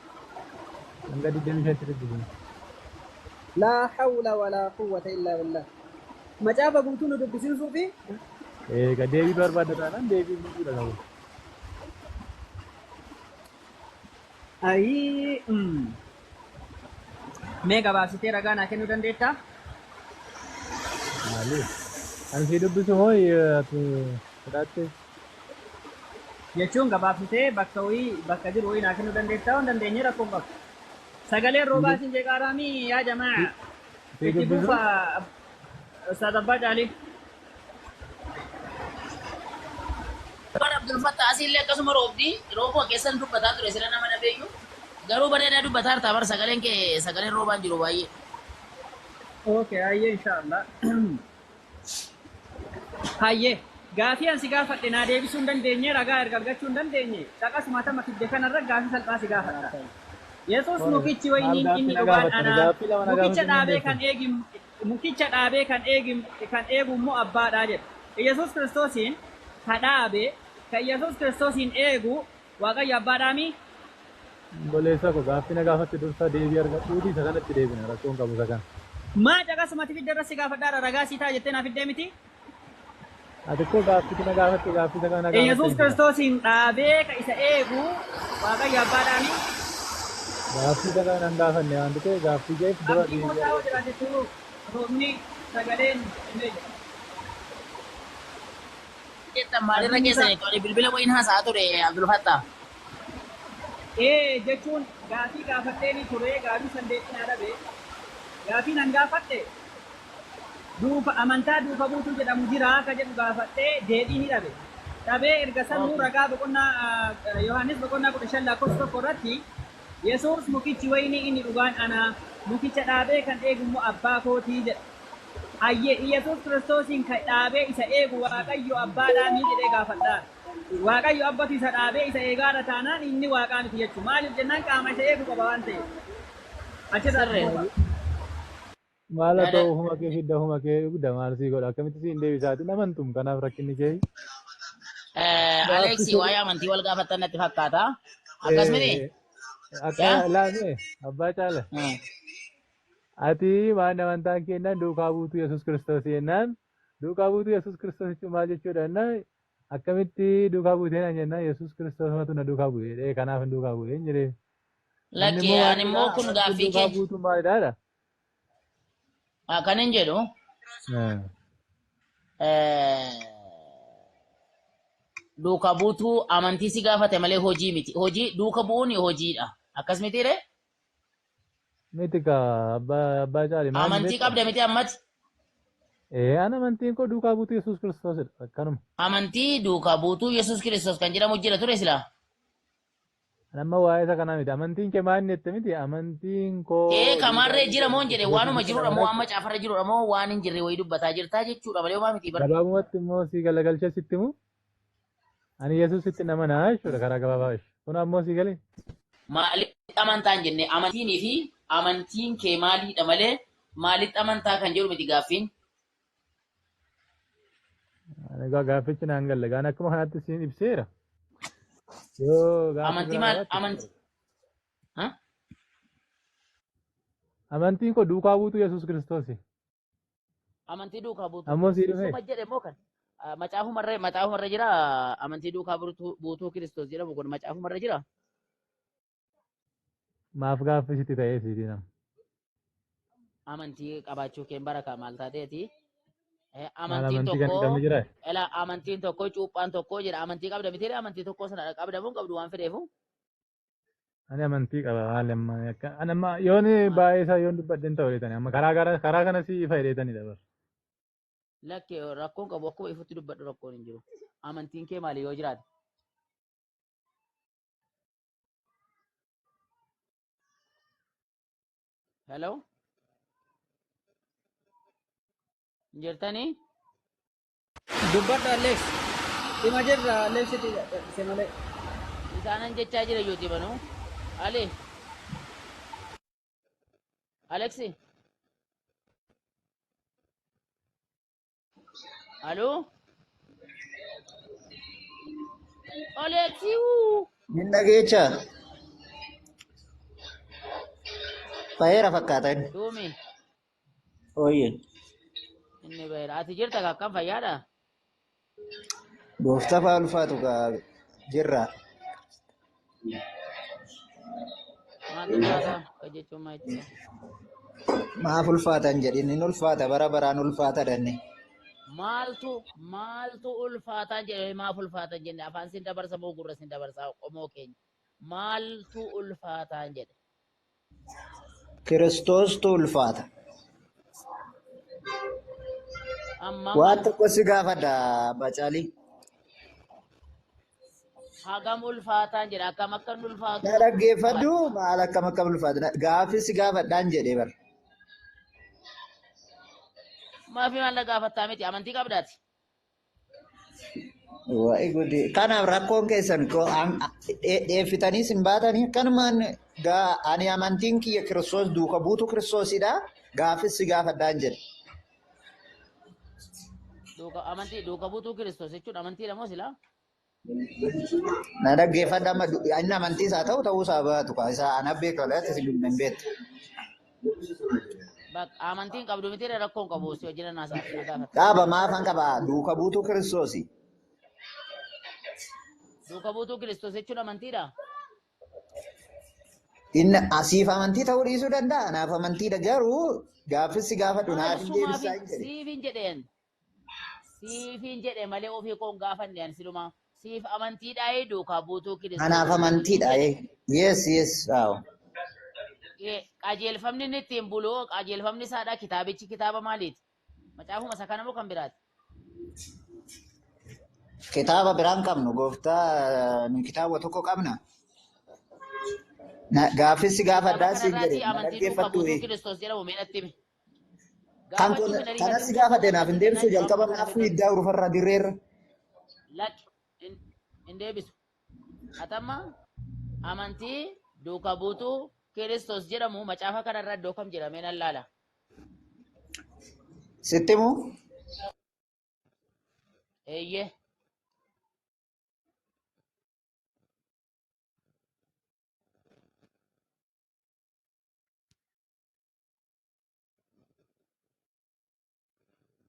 Hanga 25 dubbisi. لا حول ولا قوة إلا بالله. Macaafa guutuu nu dubbisiisuu fi deebii barbaadda taanaan deebii guutuudha qabu. ayii mee gabaabsitee ragaa naa kennuu dandeettaa? Maali? Kan si dubbisu moo ati fudhatte? Jechuun gabaabsitee bakka jiru wayii naa kennuu dandeettaa waan dandeenye rakkoon qabu. Sagaleen roobaatiin jeeqaaraamii yaa jamaa itti buufa Ustaaz Abbaa Caalii. Bara Abdul Fattah asillee akkasuma roobdi rooboo keessan dubbataa ture sila nama dhabeeyyu garuu bareedaa dubbataa hartaa bar sagaleen roobaan jiru baay'ee. Okay, hayyee inshallah. Hayyee gaafii ansi gaafadhe naa deebisuu hin dandeenye ragaa erga argachuu hin dandeenye dhaqasuma tama fidde kanarra gaafii salphaa si gaafadha. Yesuus mukichi wayiniin inni dhugaan anaa mukicha dhaabee kan eegu immoo abbaadhaa jedha. Yesuus Kiristoosiin kadhaabe kan Yesuus Kiristoosiin eegu Waaqayyo abbaadhaami. Boleessa ko gaaffii na gaafatte dursa deebii argadhuuti isa kanatti deebina rakkoon qabu isa kana. Maa caqasumatti fidde irratti gaafadhaadha ragaa sii ta'a jettee naa fiddee miti. Ati ko gaaffii na gaafatte gaaffii isa kana gaafatte. Yesuus Kiristoosiin dhaabee kan isa eegu Waaqayyo abbaadhaami. Gaaffii isa kana hin gaafanne waan ta'eef gaaffii keef dura Abdii mootaa hoo jiraattu roobni sagaleen Jettan maalirra keessan qorii bilbila wayin haasaa ture Abdul Fattah. Jechuun gaafii gaafadheen ture gaafii sandeetti na dhabe gaafii nan gaafadhe amantaa duuka buutuu jedhamu jira akka jedhu gaafadhee deebii ni dhabe. Dhabee erga sanuu ragaa boqonnaa Yohaannis boqonnaa 15 irratti Yesuus mukichi wayinii inni dhugaan ana mukicha dhaabee kan eegu immoo abbaa kootii jedha. Ayyee Yesuus Kiristoosiin kan dhaabee isa eegu Waaqayyo abbaadhaanii jedhee gaafadhaan. Waaqayyo abbatu isa dhaabee isa eegaadha taanaan inni waaqaa miti jechuudha. Maaliif jennaan qaama isa eegu qaba waan ta'eef. Achirra maal haa ta'u huma kee fidda huma kee guddaa maal sii godha akkamitti siin deebisaati namantum kanaaf rakkinni kee. Aleeksii waa'ee amantii wal gaafattan natti fakkaata. Akkasumatti. Akka laame abbaa caala. Ati waan amantaan keenyaan duukaa buutuu Yesuus Kiristoos jennaan duukaa buutuu Yesuus Kiristoos jechuun maal jechuudha jennaan akkamitti duukaa buuteen jennaan Yesuus Kiristoos matu na duukaa bu'ee kanaaf hin duukaa bu'ee hin jiree. Lakkee ani immoo kun gaaffii duukaa buutuu maalidhaadha? Kan hin jedhu. Duukaa buutuu amantii si gaafate malee hojii miti. Hojii duuka bu'uun hojiidha. Akkas mitiiree? Miti ka abbaa caali. Amantii qabda miti ammati. An amantiin koo duukaa buutuu Yesuus Kiristoosidha akkanuma. Amantii duukaa buutuu Yesuus Kiristoos kan jedhamu jira ture silaa. Nama waa'ee isa kanaa miti amantiin kee maal jette miti amantiin koo. Kamarree jira moo hin jedhe waanuma jirudha moo amma caafarra jirudha moo waan hin jirre wayii dubbataa jirtaa jechuudha malee homaa miti. Gabaabumatti immoo si galagalchee sitti himu. Ani Yesuusitti nama naa jechuudha karaa gabaabaa ishee. Kun ammoo si galee. Maaliif amantaan jenne amantiinii fi amantiin kee maaliidha malee maaliif amantaa kan jedhu miti gaaffiin. Egaa gaaffichi naan galle gaan akkuma kanatti siin ibseera. Amantii maal amantii? Amantiin koo duukaa buutuu Yesuus Kiristoosi. Amantii duukaa buutuu. Ammoo sii dhufee. Suma jedhe moo kan? Macaafumarra jira amantii duukaa buutuu Kiristoos jedhamu kun macaafumarra jira. Maaf gaaffisitti ta'ee siiti nama. Amantii qabaachuu keen barakaa maal taateeti? Amantiin tokko cuuphaan tokko jira amantii qabda miti amantii tokko sana qabda moo qabdu waan fedheefu? Ani amantii qaba haala amma yoon baay'ee isaa yoon dubbadden ta'u jedhani amma karaa kana si fayyadetani dabar. Lakkee rakkoon qabu akkuma ifutti dubbadhu rakkoon hin jiru. Amantiin kee maali yoo jiraate? Hello? Jirtanii? Dubbadha Alex. Ima jirra Alex se malee. Isaanan jechaa jira ijooti banuu. Ali. Alexi. Aloo? Alexi. Minna geecha. Baay'eera fakkaatan. Duumi. Ooyye. Inni baay'ee ati jirta akkam fayyaadha? Gooftaa fa'aa ulfaatu jirra. Maaltu ulfaata? Akka jechuun maal jechuudha? Maaf ulfaatan jedhin hin ulfaata bara baraan ulfaata danne. Maaltu ulfaataa jedhee maaf ulfaataa jenne afaan sin dabarsa moo gurra sin dabarsa qomoo keenya maaltu ulfaataa jedhe Kiristoostu ulfaata. amma Waan tokko si gaafadha Bacaalii. hagam ulfaataa jedhe akkam akkan ulfaatu Na dhaggeeffadhu maal akkam ulfaata. Gaaffii si gaafadhaan jedhee bara. maafi maal na gaafattaa miti amantii qabdaati Waa'ee guddi. Kanaaf rakkoon keessan dheeffitanii sin baatanii akkanumaan ani amantiin kiyya Kiristoos duuka buutu Kiristoosidha. Gaaffii si gaafadhaan jedhe. duuka buutuu Kiristoos jechuun amantiidha moo silaa? Na dhaggeeffadha amma inni amantii isaa ta'uu isaa baatu isaa ana beekaa laata si hin beektu. Amantiin qabdu miti rakkoon qabu si wajjin naasaa gaafata. Qaaba maafan qaba duuka buutuu Kiristoosi. Duuka buutuu Kiristoos jechuun amantiidha. Inni asiif amantii ta'uu dhiisuu danda'a. Anaaf amantiidha garuu gaaffii si gaafadhu naaf hin deebisaa hin jedhe. Siifin jedhe malee ofii koon gaafanne ani silumaa. Siif amantiidha duuka buutuu Kiristoos. Anaaf amantiidha yes waaw. Qajeelfamni inni ittiin bulu qajeelfamni isaadha kitaabichi kitaaba maaliiti? Macaafuma isa kana moo kan biraati? Kitaaba biraan qabnu gooftaa nu kitaaba tokko qabna. Gaaffii si gaafadhaa si jedhe dhaggeeffattu. Kiristoos jedhamu meedhatti himi. Kanas si gaafadhe naaf hin deebisu jalqaba naaf iddaa urufarra dirreerra. Lakki hin deebisu. Atamma amantii duuka buutuu Kiristoos jedhamu macaafa kanarra iddoo kam jedhamee nan laala. Sitti moo? Eeyyee.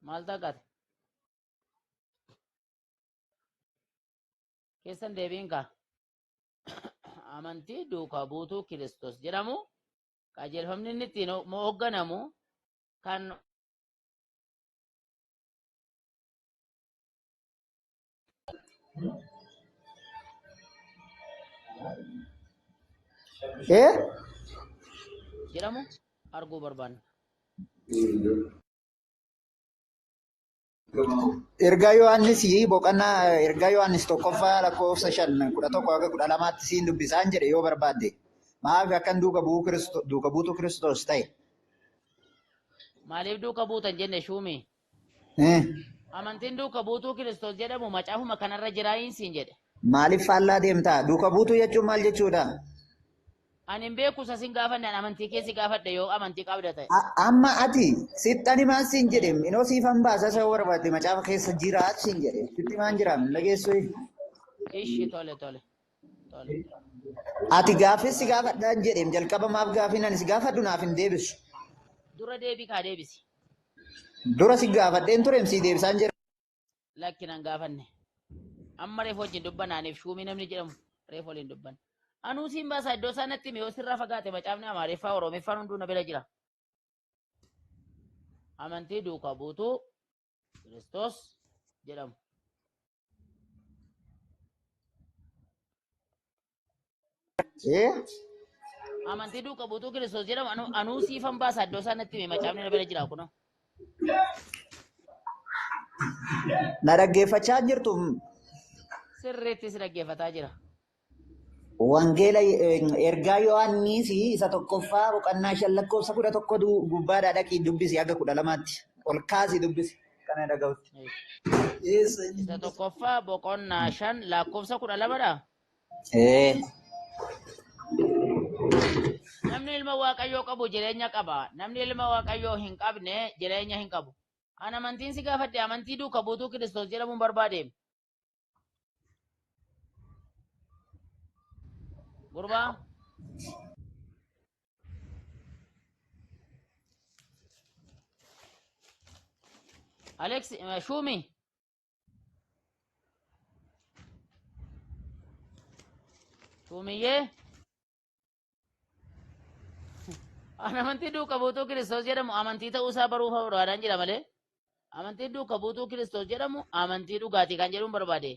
Maal takkate? Keessan deebiin kaa? Amantii duukaa buutuu Kiristoos jedhamu qajeelfamni inni ittiin hoogganamu kan jedhamu arguu barbaanna. Ergaa Yohaannis boqonnaa ergaa Yohaannis tokkoffaa lakkoofsa 5:11-12 siin dubbisaan jedhe yoo barbaadde maaf akkan duuka buutuu Kiristoos ta'e. Maaliif duuka buutan jenne shuumi? Amantiin duuka buutuu Kiristoos jedhamu macaafuma kanarra jiraayin siin jedhe. Maaliif faallaa deemtaa? Duuka buutuu jechuun maal jechuudha? Ani hin beeku sasin gaafanne amantii keessi gaafadhe yoo amantii qabda ta'e. Amma ati sittani maal siin jedhe inoo siifan baasa isa barbaadde macaafa keessa jiraat siin jedhe sitti maan jiraam dhageessu. Ishi tole. Ati gaaffii si gaafadhaan jedheem jalqaba maaf gaaffii ani si gaafadhu naaf hin deebisu. Dura deebii kaa deebisi. Dura si gaafadheen tureem si deebisaan jira. Lakkinan gaafanne. Amma reef wajjin dubbanaaniif shuumii namni jedhamu reef waliin dubban. Anuusiin baasa iddoo sanatti mee sirraa fagaate macaafni Amaariffaa Oromiffaan hunduu na bira jira. Amantii duukaa buutuu Kiristoos jedhamu. Amantii duukaa buutuu Kiristoos jedhamu anuusiifan baasa iddoo sanatti mee macaafni na bira jira kunoo. Na dhaggeeffachaa jirtu. Sirriitti si dhaggeeffataa jira. Wangeela ergaa Yohaannis isa tokkoffaa boqonnaa 5:11 gubbaadhaa dhaqii dubbisi haga 12tti ol kaasii dubbisi kana dhaga'utti. Isa tokkoffaa boqonnaa 5:12dha. Namni ilma Waaqayyoo qabu jireenya qaba. Namni ilma Waaqayyoo hin qabne jireenya hin qabu. An amantiin si gaafadhe amantii duuka buutuu Kiristoos jedhamuun barbaade. Gurbaa. Alex Shumi. Shumiyye. Amantii duuka buutuu Kiristoos jedhamu amantii ta'uu isaa baruuf barbaadan jira malee. Amantii duuka buutuu Kiristoos jedhamu amantii dhugaatii kan jedhuun barbaade.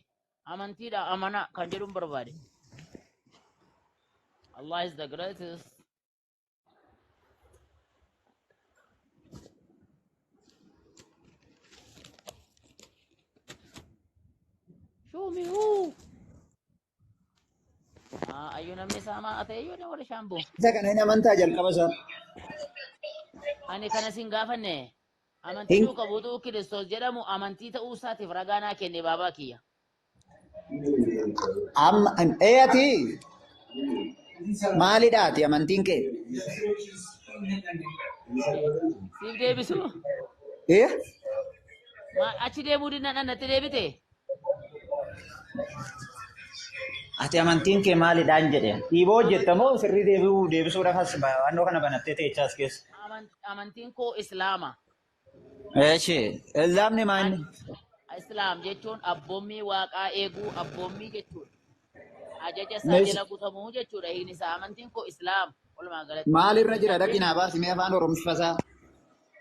Amantiidha amana kan jedhuun barbaade. Allah is the greatest. Shumi huu. Ayyuu namni sama ate ayyuu na wala shambu. Isa kana hin amantaa jalqaba isaa. Ani kana sin gaafanne. Amantii duuka buutuu Kiristoos jedhamu amantii ta'uu isaatiif ragaa naa kenne baabaa kiyya. Ati maalidhaati amantiin kee? Siif deebisu. Achi deemuu dinnan natti deebite. Ati amantiin kee maalidhaan jedhe? Dhiiboo hojjettamoo sirrii deebisuudhaaf as waannoo kana banattee teechaas keessa? Amantiin koo Islaama. Eeshi, Islaamni maalni? Islaam jechuun abboommii waaqaa eeguu abboommii jechuudha. Ajaja isaa jala guutamuu jechuudha. Hiin isaa amantiin koo Islaam. Walumaa galatti. Maalirra jira dhaqinaa baasimee afaan Oromiffasaa?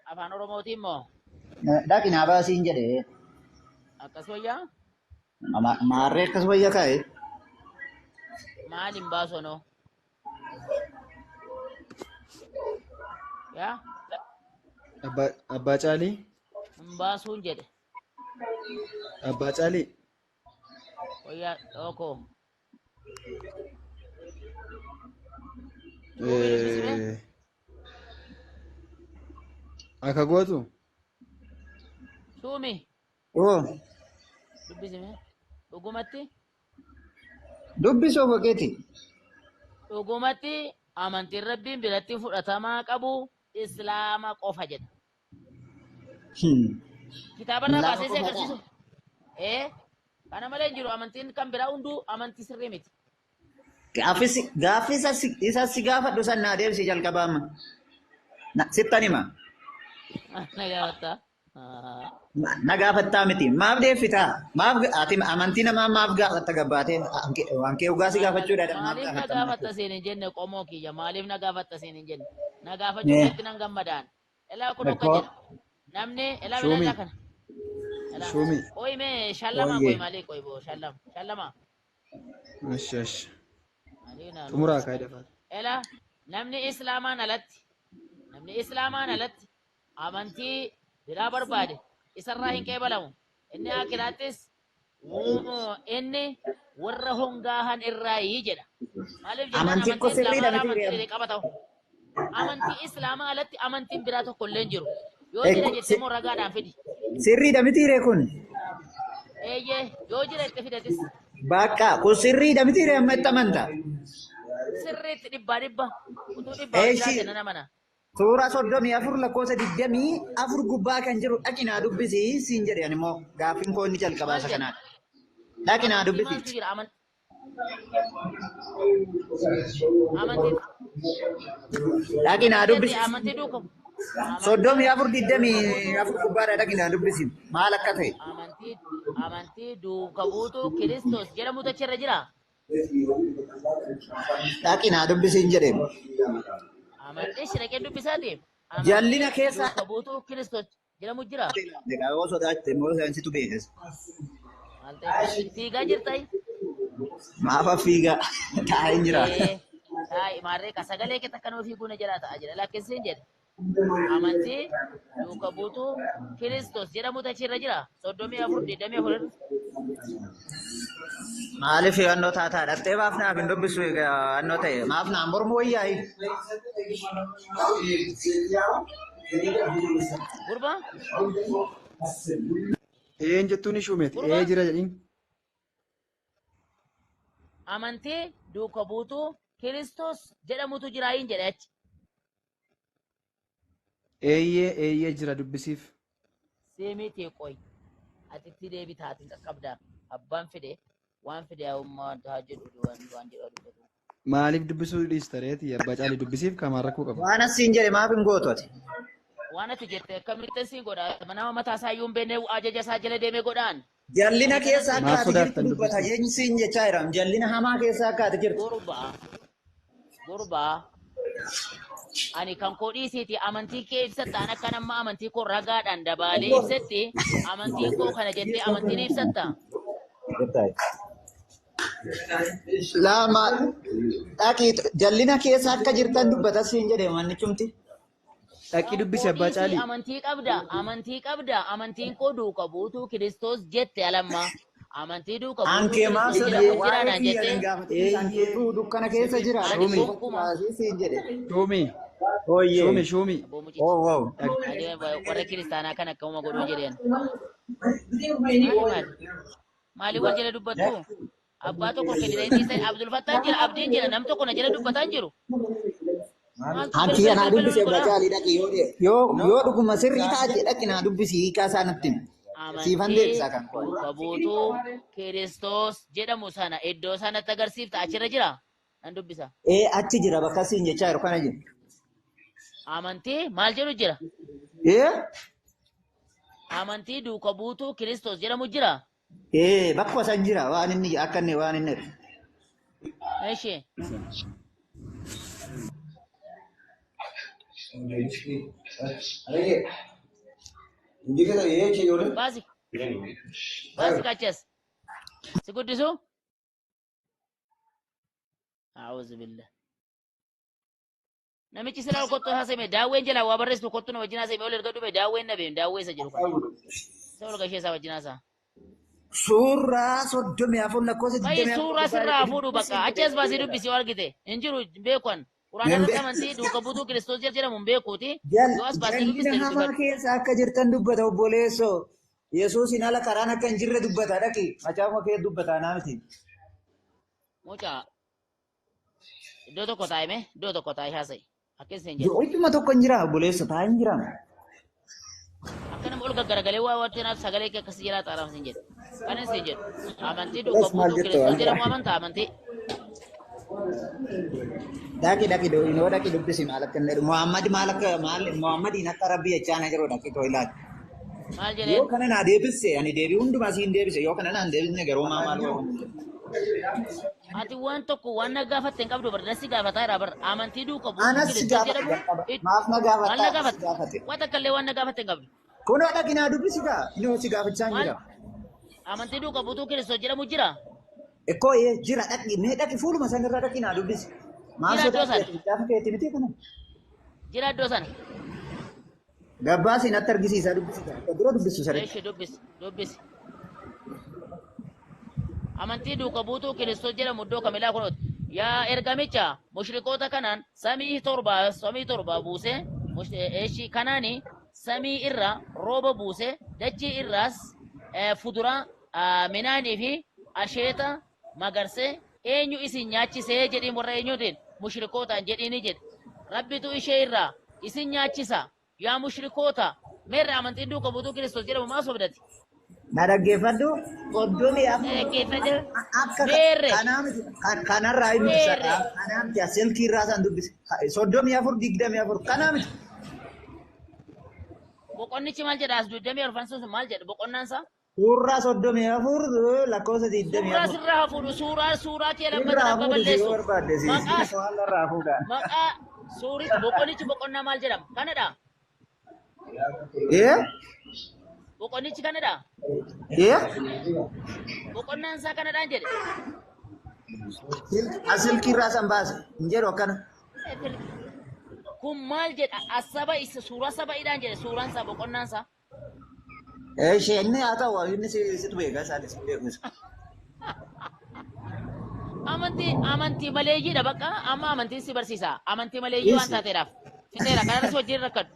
Afaan Oromootiin moo? Dhaqinaa baasiin jedhe. Akkas wayyaa? Maarree akkas wayya kaa'e? Maal hin baasonoo? Yaa? Abbaa Caalii? Hin baasuun jedhe. Abbaa Caalii? Wayyaa dhookoo. Akka gootu? Suumi. Oo. Dubbisime. Dhugumatti? Dubbisoo fogeeti. Dhugumatti amantiin rabbiin biratti fudhatamaa qabu Islaama qofa jedha. Kitaabarraa baasee si agarsiisu. Kana malee hin jiru amantiin kan biraa hunduu amantii sirrii miti. Gaaffii isa si gaafadhu san naa deebisi jalqabaama. Sittan hima. Na gaafattaa. Na gaafattaa miti. Maaf deeffitaa? Maaf ati amantii namaa maaf gaafatta gabbaatee waan kee dhugaa si gaafachuudha. Maaliif na gaafatta seen hin jenne qomoo kiyya maaliif na gaafatta seen hin jenne na gaafachuutti nan gammadaan. Elaa kun akka jedha. Namni elaa bilaa kana. Shumi. Qoy mee shallama qoy malee qoy boo shallama. Shallama. Ash. Xumuraa kaa'ee dafa. Elaa namni Islaamaan alatti amantii biraa barbaade isarraa hin qeebalamu. Inni akiraattis inni warra hongaahan irraayii jedha. Maaliif jennaan amantii Islaamaa qabata. Amantii Islaamaa alatti amantiin biraa tokko illee hin jiru. Yoo jira jettee moo ragaadhaan fidi. Sirriidha mitiiree kun? Eeyyee yoo jira itti fidatis. Bakka kun sirriidha mitiiree amma itti amanta? Sirriitti dhibba. Utuu dhibbaa jiraate nan amana. Suuraa 34 lakkoofsa 24 gubbaa kan jiru dhaqinaa dubbisi siin jedhan immoo gaaffiin koo inni jalqabaa isa kanaadha. Dhaqinaa dubbisi. Dhaqinaa dubbisi. Amantii duukamu. 34 gubbaadha dhaqinaa dubbisi. Maal akka ta'e? Amantii duuka buutuu Kiristoos jedhamutu achirra jira. Dhaqinaa dubbisiin jedheen. Amantii shiraqee dubbisaati. Jallina keessa. Duuka buutuu Kiristoos jedhamu jira. Yoo sodaatte immoo saayinsiitu beekas. Fiigaa jirtai? Maafa fiigaa taa'ee jira. Maarree ka sagalee kee takka nama fiiguu na jala ta'a jira. Lakkeessiin jedhe. Amantii duuka buutuu Kiristoos jedhamutu achirra jira. 34 Maaliif annoo taataa dhattee maaf naaf hin dubbisu annoo ta'e maaf naan mormu wayyaayi. Gurbaa? Een jettuun shumeeti. Jira jedhin. Amantii duuka buutuu Kiristoos jedhamutu jiraayin jedhe achi. Eeyyee jira dubbisiif. Seemee tee qoy. Atitti deebi taatiin qaqqabdaa. Abbaan fide waan fide haummaa haa jedhu waan jedhu dubbatu. Maaliif dubbisuu dhiistareeti? Abbaa Caalii dubbisiif kamaan rakkoo qaba. Waan asiin jedhe maaf hin gootu ati? Waan ati jette akkamitti siin godha nama mataa isaa iyyuu hin beekne ajaja isaa jala deemee godhaan. Jallina keessa akka Maaf ati jirtu sodaattan dubbata jeensiin jechaa jiram. Jallina hamaa keessa akka ati jirtu. Gurbaa ani kan koo dhiisiiti amantii kee ibsattaan akka nama amantii koo ragaadhaan dabaalee ibsatti amantii koo kana jettee amantiin ibsatta. Lama dhaqii jallina keessa akka jirtan dubbata siin jedhe manni cumti. Dhaqii dubbisi abbaa caalii. Amantii qabda amantiin koo duuka buutuu Kiristoos jette alamma. Amantii duuka buutuu Ankee maaf Kiristoos sodaa jedhamu jiraadhaan waa'ee jettee. kiyyan gaafate dukkana keessa jira. Siin jedhe. Shumi. Shumi. Warra kiristaanaa kan akka uuma godhuu jedheen. Maali wal jala dubbattu? Abbaa tokko kennisaa Abdul Fattaan jira abdiin jira nam tokko na jala dubbataa jiru. Anti yana dubbise bacaalii dhaqi yoo dhuguma sirrii taate dhaqi na dubbisi hiikaa isaa natti himi. Siifan deebisaa kan Kabuutuu Kiristoos jedhamu sana iddoo sanatti agarsiifta achirra jira nan dubbisa. Achi jira bakka siin jechaa jiru kana jiru. Amantii maal jedhu jira? Amantii duuka buutuu Kiristoos jedhamu jira? Bakka san jira waan inni akka inni waan inni. Eeshi. Basi kachas. Si guddisu? A'udhu billah. Namichi sila kottu haasame daawween jala waa barreessu kottu na wajjin haasame ol erga dhufe daawween na beem daawwee isa jiru kana. Isa ol gashee isaa wajjin haasaa. Suuraa 34 lakkoofsa 24. Bayi suuraa sirraa fuudhu bakka achi as baasii dubbisi yoo argite hin jiru beekuan. Quraana irratti amantii duuka buutuu Kiristoos jedhamu hin beekuuti. Yoo as baasii dubbiste Jallina hamaa keessa akka jirtan dubbata obboleessoo. Yesuusin ala karaan akka hin jirre dubbata dhaqi. Macaafuma kee dubbata naa miti. Mucaa iddoo tokko taa'ime iddoo tokko taa'ee haasa'i. Akkas hin jedhu. Idduma tokko hin jira obboleessa taa'ee hin jira. Akka nama ol gaggaragalee waa wajjinaaf sagalee kee akkasii jalaa xaaraaf hin jedhu. Kanis hin jedhu. Amantii duuka buutuu Kiristoos jedhamu amantaa amantii. Dhaqi inoo dhaqi dubbisi maal akka inni Muhammadiin akka rabbii jechaana jiru dhaqi too ilaali. Maal jedhee? Yoo kana naa deebisse ani deebii hundumaa siin deebise yoo kana naan deebisne garuu maal Ati waan tokko waan na gaafatte hin qabdu bardassi gaafataa jira bar amantii duuka buutuu Anas Kiristoos jedhamu. maaf na Maal na gaafata gaafatte? Waan takka illee waan na gaafatte hin qabdu. Kunoo dhaqi naa dubbisi gaa inoo si gaafachaa hin jira. Amantii duuka buutuu Kiristoos jedhamu jira. Ekkoo jira dhaqi mee dhaqi fuuluma sanarra dhaqi naa dubbisi. Maal Jira iddoo sana. gaafa keetti miti kana. Jira iddoo sana. Gabbaasi natti argisiisa dubbisi gaa dura dubbisu saree. Eeshi dubbisi. Amantii duuka buutuu Kiristoos jedhamu iddoo kamilaa kunuuti. Yaa ergamicha mushrikoota kanaan samii torba buusee eeshi kanaani samii irra rooba buusee dachii irraas fuduraa midhaanii fi asheeta magarsee eenyu isin nyaachisee jedhiin warra eenyuutiin mushrikootaan jedhiini jedhe. Rabbitu ishee irraa isin nyaachisa yaa mushrikoota meerre amantiin duuka buutuu Kiristoos jedhamu maa sobdati. Na dhaggeeffadhu qoddoomii Dhaggeeffadhu. akka Meerre. kanarraa hin ibsadha. Kanaa miti silkii irraa isaan dubbise. 34 kanaa miti. Boqonnichi maal jedha as 24 sun maal jedha boqonnaan isaa? Suuraa 34 lakkoofsa 24. Suuraa sirraa hafuudhu suuraa kee lammata Irraa nama fuudhu si balleessu. barbaadde si. Maqaa Waan irraa fuudha. maqaa suurri boqonnichi boqonnaa maal jedhama? Kanadha. Boqonnichi kanadha. Boqonnaan isaa kanadhaan jedhe. Silkii irraa san baase hin jedhu akkana. Kun maal jedha? Asaba isa suuraa sabaidhaan jedhe suuraan isaa boqonnaan isaa. Inni haa ta'u inni situ beeka isaanis beeku. Amantii maleeyyiidha bakka amma amantiin si barsiisa. Amantii maleeyyii waan taateedhaaf. Fixeera kanarras wajjin rakkadhu.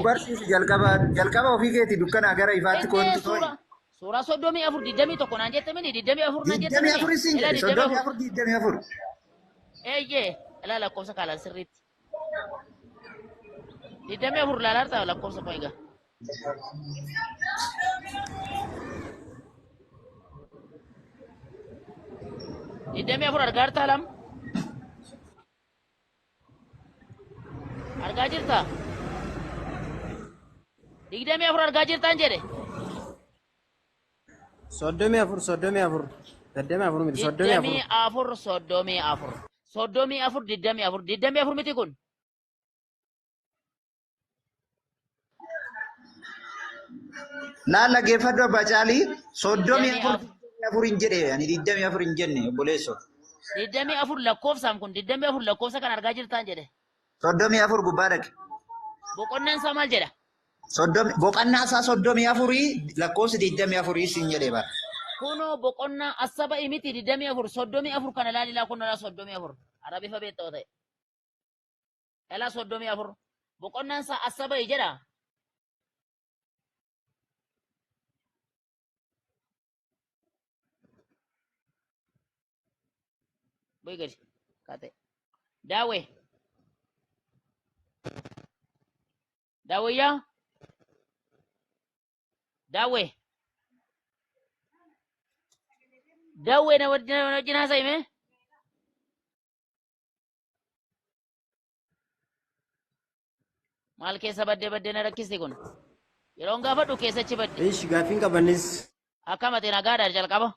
Barsiisu jalqaba ofii keetii dukkanaa gara ifaatti koontu ta'e. Suuraa 34 21 naan jettamini 24 naan jettamini. 24 siin jedhe 24. Eeyyee ilaa lakkoofsa kaalaan sirriitti. 24 ilaalaa lakkoofsa koo egaa. Idamee afur argaa jirta lam? Argaa jirta? digdamii afur argaa jirtaan jedhe. Soddomii afur. Soddomii afur miti. Digdamii afur soddomii afur. Soddomii afur digdamii afur. Digdamii afur miti kun. Laalla geeffadhu abbaa caalii soddomii afur hin jedhe ani digdamii afur hin jenne obboleesso. Digdamii afur lakkoofsaan kun digdamii afur lakkoofsa kan argaa jirtaan jedhe. Soddomii afur gubbaa dhaqe. Boqonnaan isaa maal jedha? Boqonnaa isaa soddomii afurii lakkoofsi digdamii afurii siin jedhe bara. Kunoo boqonnaa asaba imiti digdamii afur soddomii afur kana ilaalilaa kun alaa soddomii afur. Arabifa beektaa ta'e. Alaa soddomii afur. Boqonnaan isaa asaba jedha. Boy gadi kate. Dawe. Dawe ya. Dawe. Dawe na wajjin haasa'e mee? Maal keessa baddee na rakkiste kun? Yeroon gaafadhu keessachi badde. Ishi gaaffiin qabannis. Akkamate nagaadhaa jalqaba.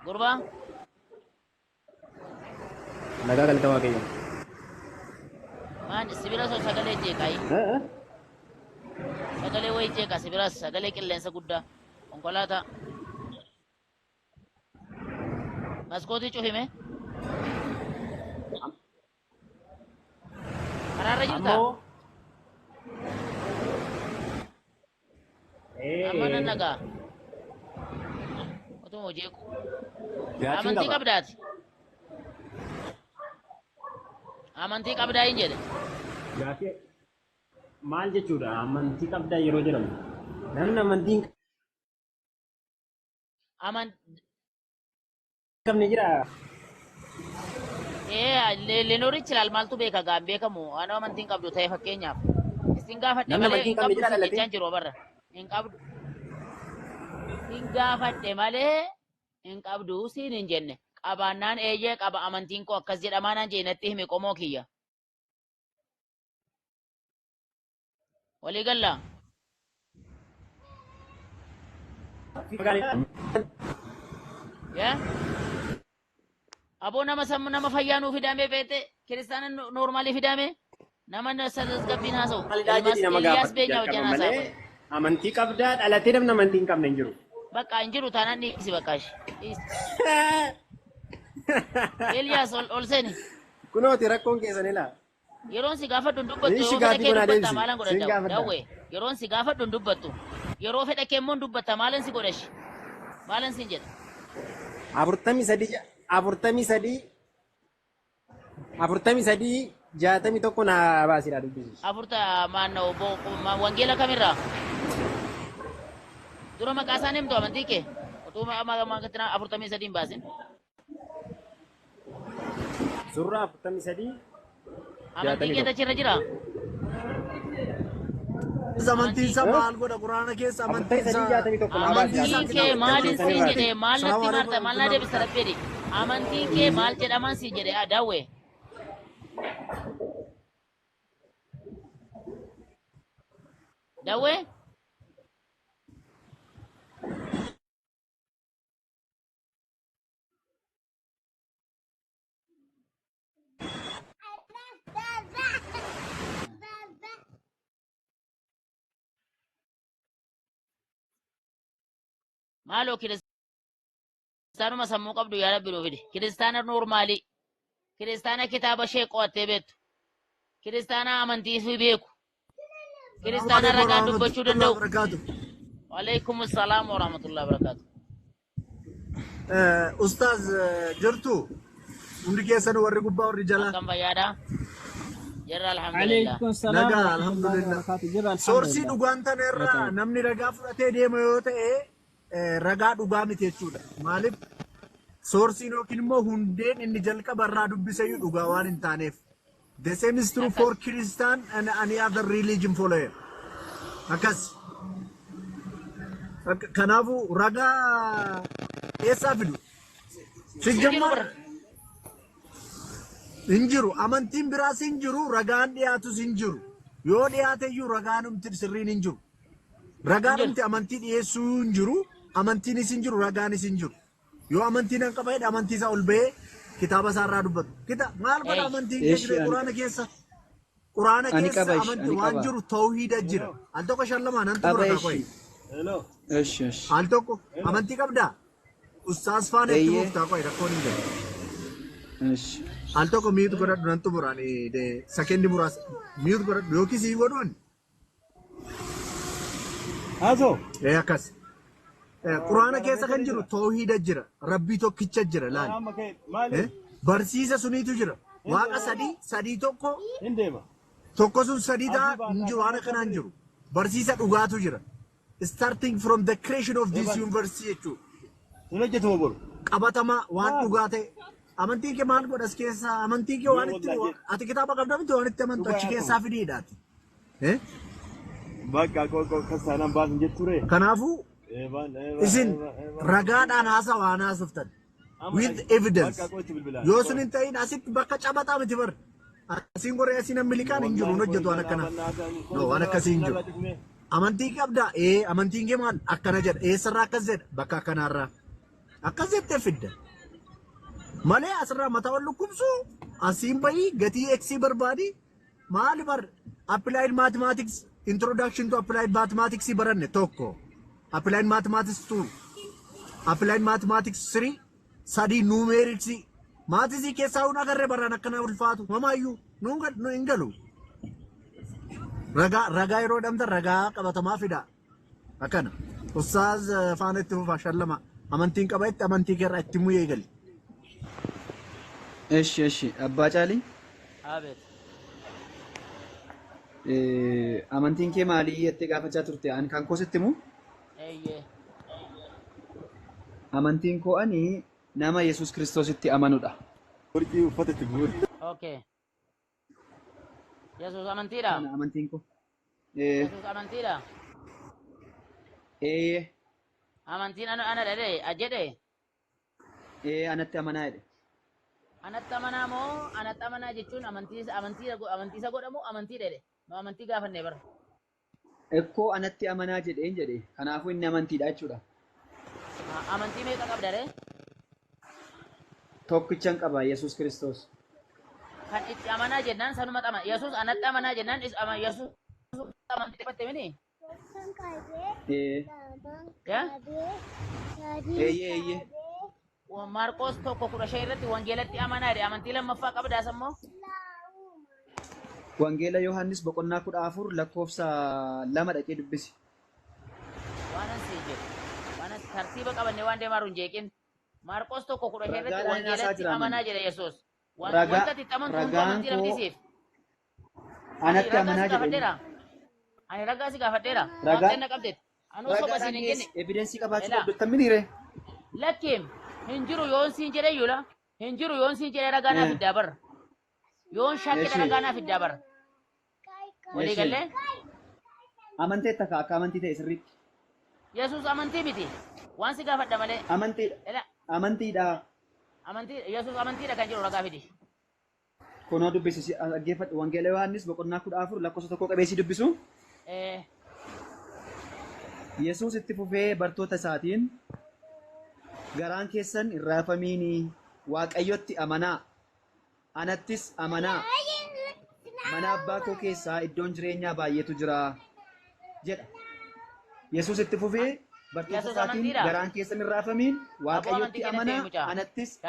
Gurbaa. Nagaa galata waaqayyo. Maan sibira soo sagalee jeeqaayi. Sagalee wayii jeeqa sibiras sagalee qilleensa guddaa konkolaataa. Maskootii cufime. Karaarra jirta. Amma nan nagaa. Otuma jeequ. Amantii qabdaati. Amantii qabdaa hin jedhe. Gaaffii maal jechuudha amantii qabdaa yeroo jedhamu namni amantiin qabne jira. Lenoorichi laal maaltu beeka gaan beekamu waan amantiin qabdu ta'e fakkeenyaaf isin gaafadhe Namni malee amantii hin qabne qabdu jira sin dhalate? jechaan jiru barra hin qabdu hin gaafadhe malee hin qabdu siin hin jenne qabaannaan eeyyee qaba amantiin koo akkas jedhamaanaan jeenatti hime qomoo kiyya walii gallaa aboo nama fayyaanuu fidamee beete kiristaana noormaalii fidame nama tasgabbiin haasa'u Eliyaas Beenyaa hojjan haasa'u Amantii qabdaa dhalatee namni amantii hin qabne hin jiru. bakka hin jiru taanaan dhiisi bakka Eliyaas ol seeni Kunooti rakkoon keessan ilaa. yeroon si gaafadhu hin dubbattu Ishi yeroo fedha gaaffii kee kun dubbatta adeemsi. maalan Siin godha gaafadha. dawwe yeroon si gaafadhu hin dubbattu yeroo fedha kee immoo hin dubbatta maalan si godhashi maalan siin jedha 63 na baasidha dubbisi. afurta maannoo wangeela kamirraa dura maqaa isaan himtu amantii kee utuu maqaa 43 baasin Surraa 43 amantii kee achirra jira Amantiin isaa maal godha quraana keessa amantiin isaa amantiin kee maalin siin jedhe maal natti maarta maal naa deebisa rabbeedhi amantiin kee maal jedhaman siin jedhe daawwe daawwe maaloo kiristaanuma sammuu qabdu yaa rabbi nuu fide kiristaana noormaalii kiristaana kitaaba ishee qo'attee beektu kiristaana amantii fi beeku kiristaana ragaan dubbachuu danda'u waalaikum assalaam warahmatullahi wabarakaatu Ustaaz jirtu hundi keessan warri gubbaa warri jalaa akkam fayyaadha jirra alhamdulillah nagaa alhamdulillah soorsii dhugaan tana irraa namni ragaa fudhatee deema yoo ta'e ragaa dhugaa miti jechuudha maaliif soorsiin yookiin immoo hundeen inni jalqaba irraa dubbisayyuu dhugaa waan hin taaneef the same is true for Christian and any other religion follower akkas kanaafuu ragaa eessaa fidu sijjammaa hin jiru amantiin biraas hin jiru ragaan dhiyaatus hin jiru yoo dhiyaate iyyuu ragaanumti sirriin hin jiru ragaanumti amantii dhiyeessuu hin jiru amantiinis hin jiru ragaanis hin jiru yoo amantiin an qaba jedhe amantii isaa ol bahee kitaaba isaa irraa dubbatu maal godha amantiin kee quraana keessa quraana keessa amantii waan jiru tawhiida jira al tokko shallama nan xumura qoy al tokko amantii qabda ustaas faana itti muftaa qoy rakkoon hin jiru al tokko miitu godhadhu nan xumura ni de sekendi muraasa miitu godhadhu yookiis hin godhuun Aso. akkas quraana keessa kan jiru tawhiida jira rabbii tokkicha jira laal barsiisa suniitu jira waaqa sadii tokko tokko sun sadii ta'a hin jiru waan akkanaa hin jiru barsiisa dhugaatu jira starting from the creation of this university jechuudha qabatamaa waan dhugaa ta'e amantiin kee maal godhas keessa amantiin kee waan itti ati kitaaba qabda miti waan itti amantu achi keessaa fidiidhaati Bakka kasaanaan baasin jetture. kanaafuu isin ragaadhaan haasaa waan haasoftan with evidence yoo sun hin ta'in asitti bakka cabataa miti bar asiin goree asiin milikaan hin jiru hojjetu waan akkana no waan akkasii hin jiru amantii qabda amantiin kee maal akkana jedha eessarraa akkas jedha bakka akkanaarraa akkas jettee fidda malee asirraa mataa wal lukkubsu asiin bahii gatii eksii barbaadi maali bar applied mathematics introduction to applied mathematics baranne tokko applied mathematics 2 applied mathematics 3 sadi numerics mathisi keessa una agarre baran akkana ulfaatu mamaayyuu nu hingalu ragaa yeroo dhamta ragaa qabatamaa fida akkana ustaaz faana itti fufa shallama amantiin qaba itti amantii keerraa itti muyee gali እሺ አባ ጫሊ አቤት amantiin kee maalii jettee gaafachaa turte an kan koo sitti himu eeyyee amantiin koo ani nama Yesuus Kiristoositti amanudha. Warqii uffata itti guure. Okay. Yesuus amantiidha? Kana amantiin koo. Yesuus amantiidha? Amantiin ana dhedhe ajjedhe? Anatti amanaa jedhe. Anatti amanaa moo anatti amanaa jechuun amantiisa godhamu amantii dhedhe? Amantii gaafannee bara. Ekkoo anatti amanaa jedheen jedhe. Kanaafuu inni amantiidha jechuudha. Amantii meeqa qabda ree? Tokkichan qaba Yesuus Kiristoos. Kan itti amanaa jennaan sanuma xama. Yesuus anatti amanaa jennaan Yesuus amantii xifatte mini? Eeyyee. Maarqoos tokko 15 irratti wangeelatti amanaa jedhe amantii lammaffaa qabdaas ammoo? Wangeela Yohaannis boqonnaa 14 lakkoofsa 2 dhaqee dubbisi. Waan asii jedhu. Waan tartiiba qabannee waan deemaaru hin jeeqin. Maarqoos tokko 15 irratti wangeelatti amanaa jedhe Yesuus. Wanta itti amantu hundi amantii namtisiif. Anatti amanaa jedhe. Ani ragaa si gaafadheera. Ragaa na qabdeet. Anuu soba siin hin jenne. Evidensii qabaachuu qabduttan miniire. Lakkiim hin jiru yoon siin jedhe iyyuula. Hin jiru yoon siin jedhe ragaa naaf iddaa barra. Yoon shakkida ragaa naaf iddaa barra. Walii gallee? Amanteetta akka amantii ta'e sirriitti. Yesuus amantii miti. Waan si gaafadha malee. Amantiidha. Amantiidha. Yesuus amantiidha kan jiru ragaa fidi. Kunoo dubbisi dhaggeeffadhu wangeela Yohaannis boqonnaa 14 lakkoofsa 1 qabeessi dubbisu. Yesuus itti fufee bartoota isaatiin garaan keessan hin raafamiini Waaqayyotti amanaa anattis amanaa mana abbaa koo keessaa iddoon jireenyaa baay'eetu jira jedha. Yesuus itti fufee bartoota isaatiin garaan keessan hin raafamiin Waaqayyotti amanaa anattis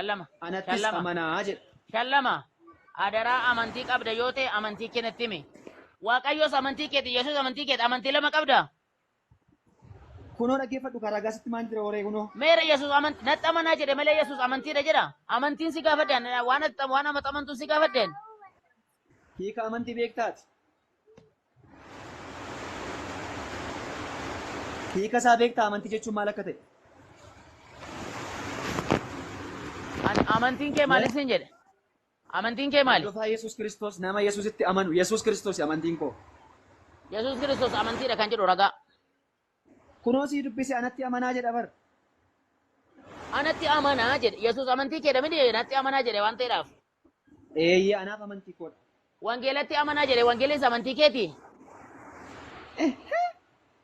amanaa jedha. Shallama adaraa amantii qabda yoo ta'e amantii keenyatti himi. Waaqayyoos amantii keeti Yesuus amantii keeti amantii lama qabda. Kunoo dhaggeeffadhu karaa gaasitti maal jira horee kunoo. Meera Yesuus amantii natti amanaa jedhe malee Yesuus amantiidha jedha. Amantiin si gaafadhaan waan amantuu si gaafadhaan. Hiika amantii beektaati. Hiika isaa beektaa amantii jechuun maal akka ta'e? Amantiin kee maal isin jedhe? Amantiin kee maali? Dhufaa Yesuus Kiristoos nama Yesuusitti amanu Yesuus Kiristoos amantiin koo. Yesuus Kiristoos amantiidha kan jedhu ragaa. Kunoo sii dubbisi anatti amanaa jedha bar. Anatti amanaa jedhe Yesuus amantii kee dhamini natti amanaa jedhe waan ta'eedhaaf. anaaf amantii koodha. Wangeelatti amanaa jedhe wangeellis amantii keeti.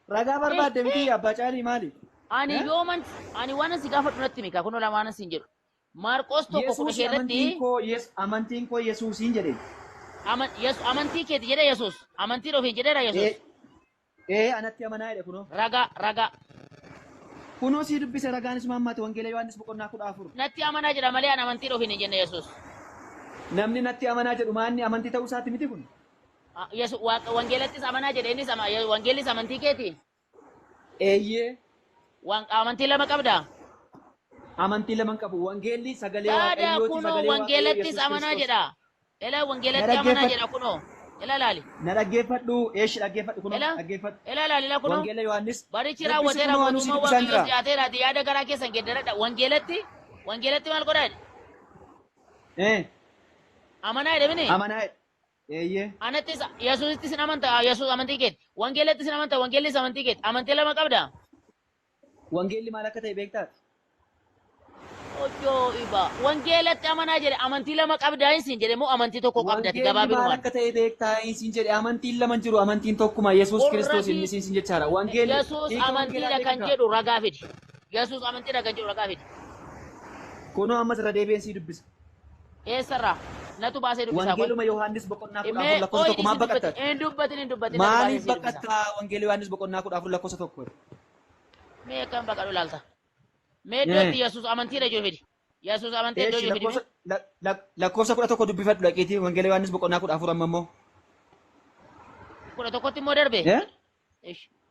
Ragaa barbaadde miti abbaa caalii maali? Ani yooman ani waan si gaafadhu natti mika kun lamaan sin jedhu. Maarqos tokko kudha keerratti amantiin koo Yesuusiin jedhe. Amantii keeti jedhe Yesuus. Amantii ofiin jedheera Yesuus. Anatti amanaa jedhe kunoo. Ragaa. Kunoo si dubbise ragaanis maammaati wangeela Yohaannis boqonnaa 14. Natti amanaa jedha malee an amantii ofiin hin jenne Yesuus. Namni natti amanaa jedhu maanni amantii ta'uu isaati miti kun? Wangeelattis amanaa jedhe innis wangeellis amantii keeti. Eeyyee. Amantii lama qabdaa? Amantii lama qabu. Wangeelli sagalee Waaqayyooti sagalee wangeelattis amanaa jedha. Ela wangeelatti amanaa jedha kunoo. Ela laali. Na dhaggeeffadhu. Eeshi dhaggeeffadhu kunoo. Dhaggeeffadhu. Ela laali la kunoo. Wangeela Yohaannis. Barichi raawwateera mootummaa Waaqayyoos dhiyaateeraati yaada garaa keessan geeddaradha. Wangeelatti maal godhaa? Amanaa jedhe mini? Amanaa jedhe. Eeyyee. Anattis Yesuusittis hin amantaa Yesuus amantii keeti. Wangeelattis hin amantaa wangeellis amantii keeti. Amantii lama qabdaa? Wangeelli maal akka ta'e beektaa? Ojo iba. Wangeelatti amanaa jedhe amantii lama qabdaa isin jedhe moo amantii tokko qabdati gabaabinumaan? Maal akka ta'e beektaa isin jedhe amantiin lama jiru amantiin tokkuma Yesuus Kiristoos inni isin jechaadha. Wangeelli Yesuus amantiidha kan jedhu ragaa fidi. Yesuus amantiidha kan jedhu ragaa fidi. Kunoo ammas irra deebi'een si dubbisa. Eessarraa? Natu baasee dubbisa. Wangeeluma Yohaannis boqonnaa 14 lakkoofsa tokko maal baqatta? Hin dubbatin. Maaliif baqatta wangeelii Yohaannis boqonnaa 14 lakkoofsa tokko? Mee akkam baqadhu laalta? Mee iddootti Yesuus amantiidha jiru fidi. Yesuus amantii iddoo jiru fidi. Lakkoofsa 11 dubbifadhu dhaqiitii wangeelii Yohaannis boqonnaa 14 amma immoo. 11tti immoo darbe.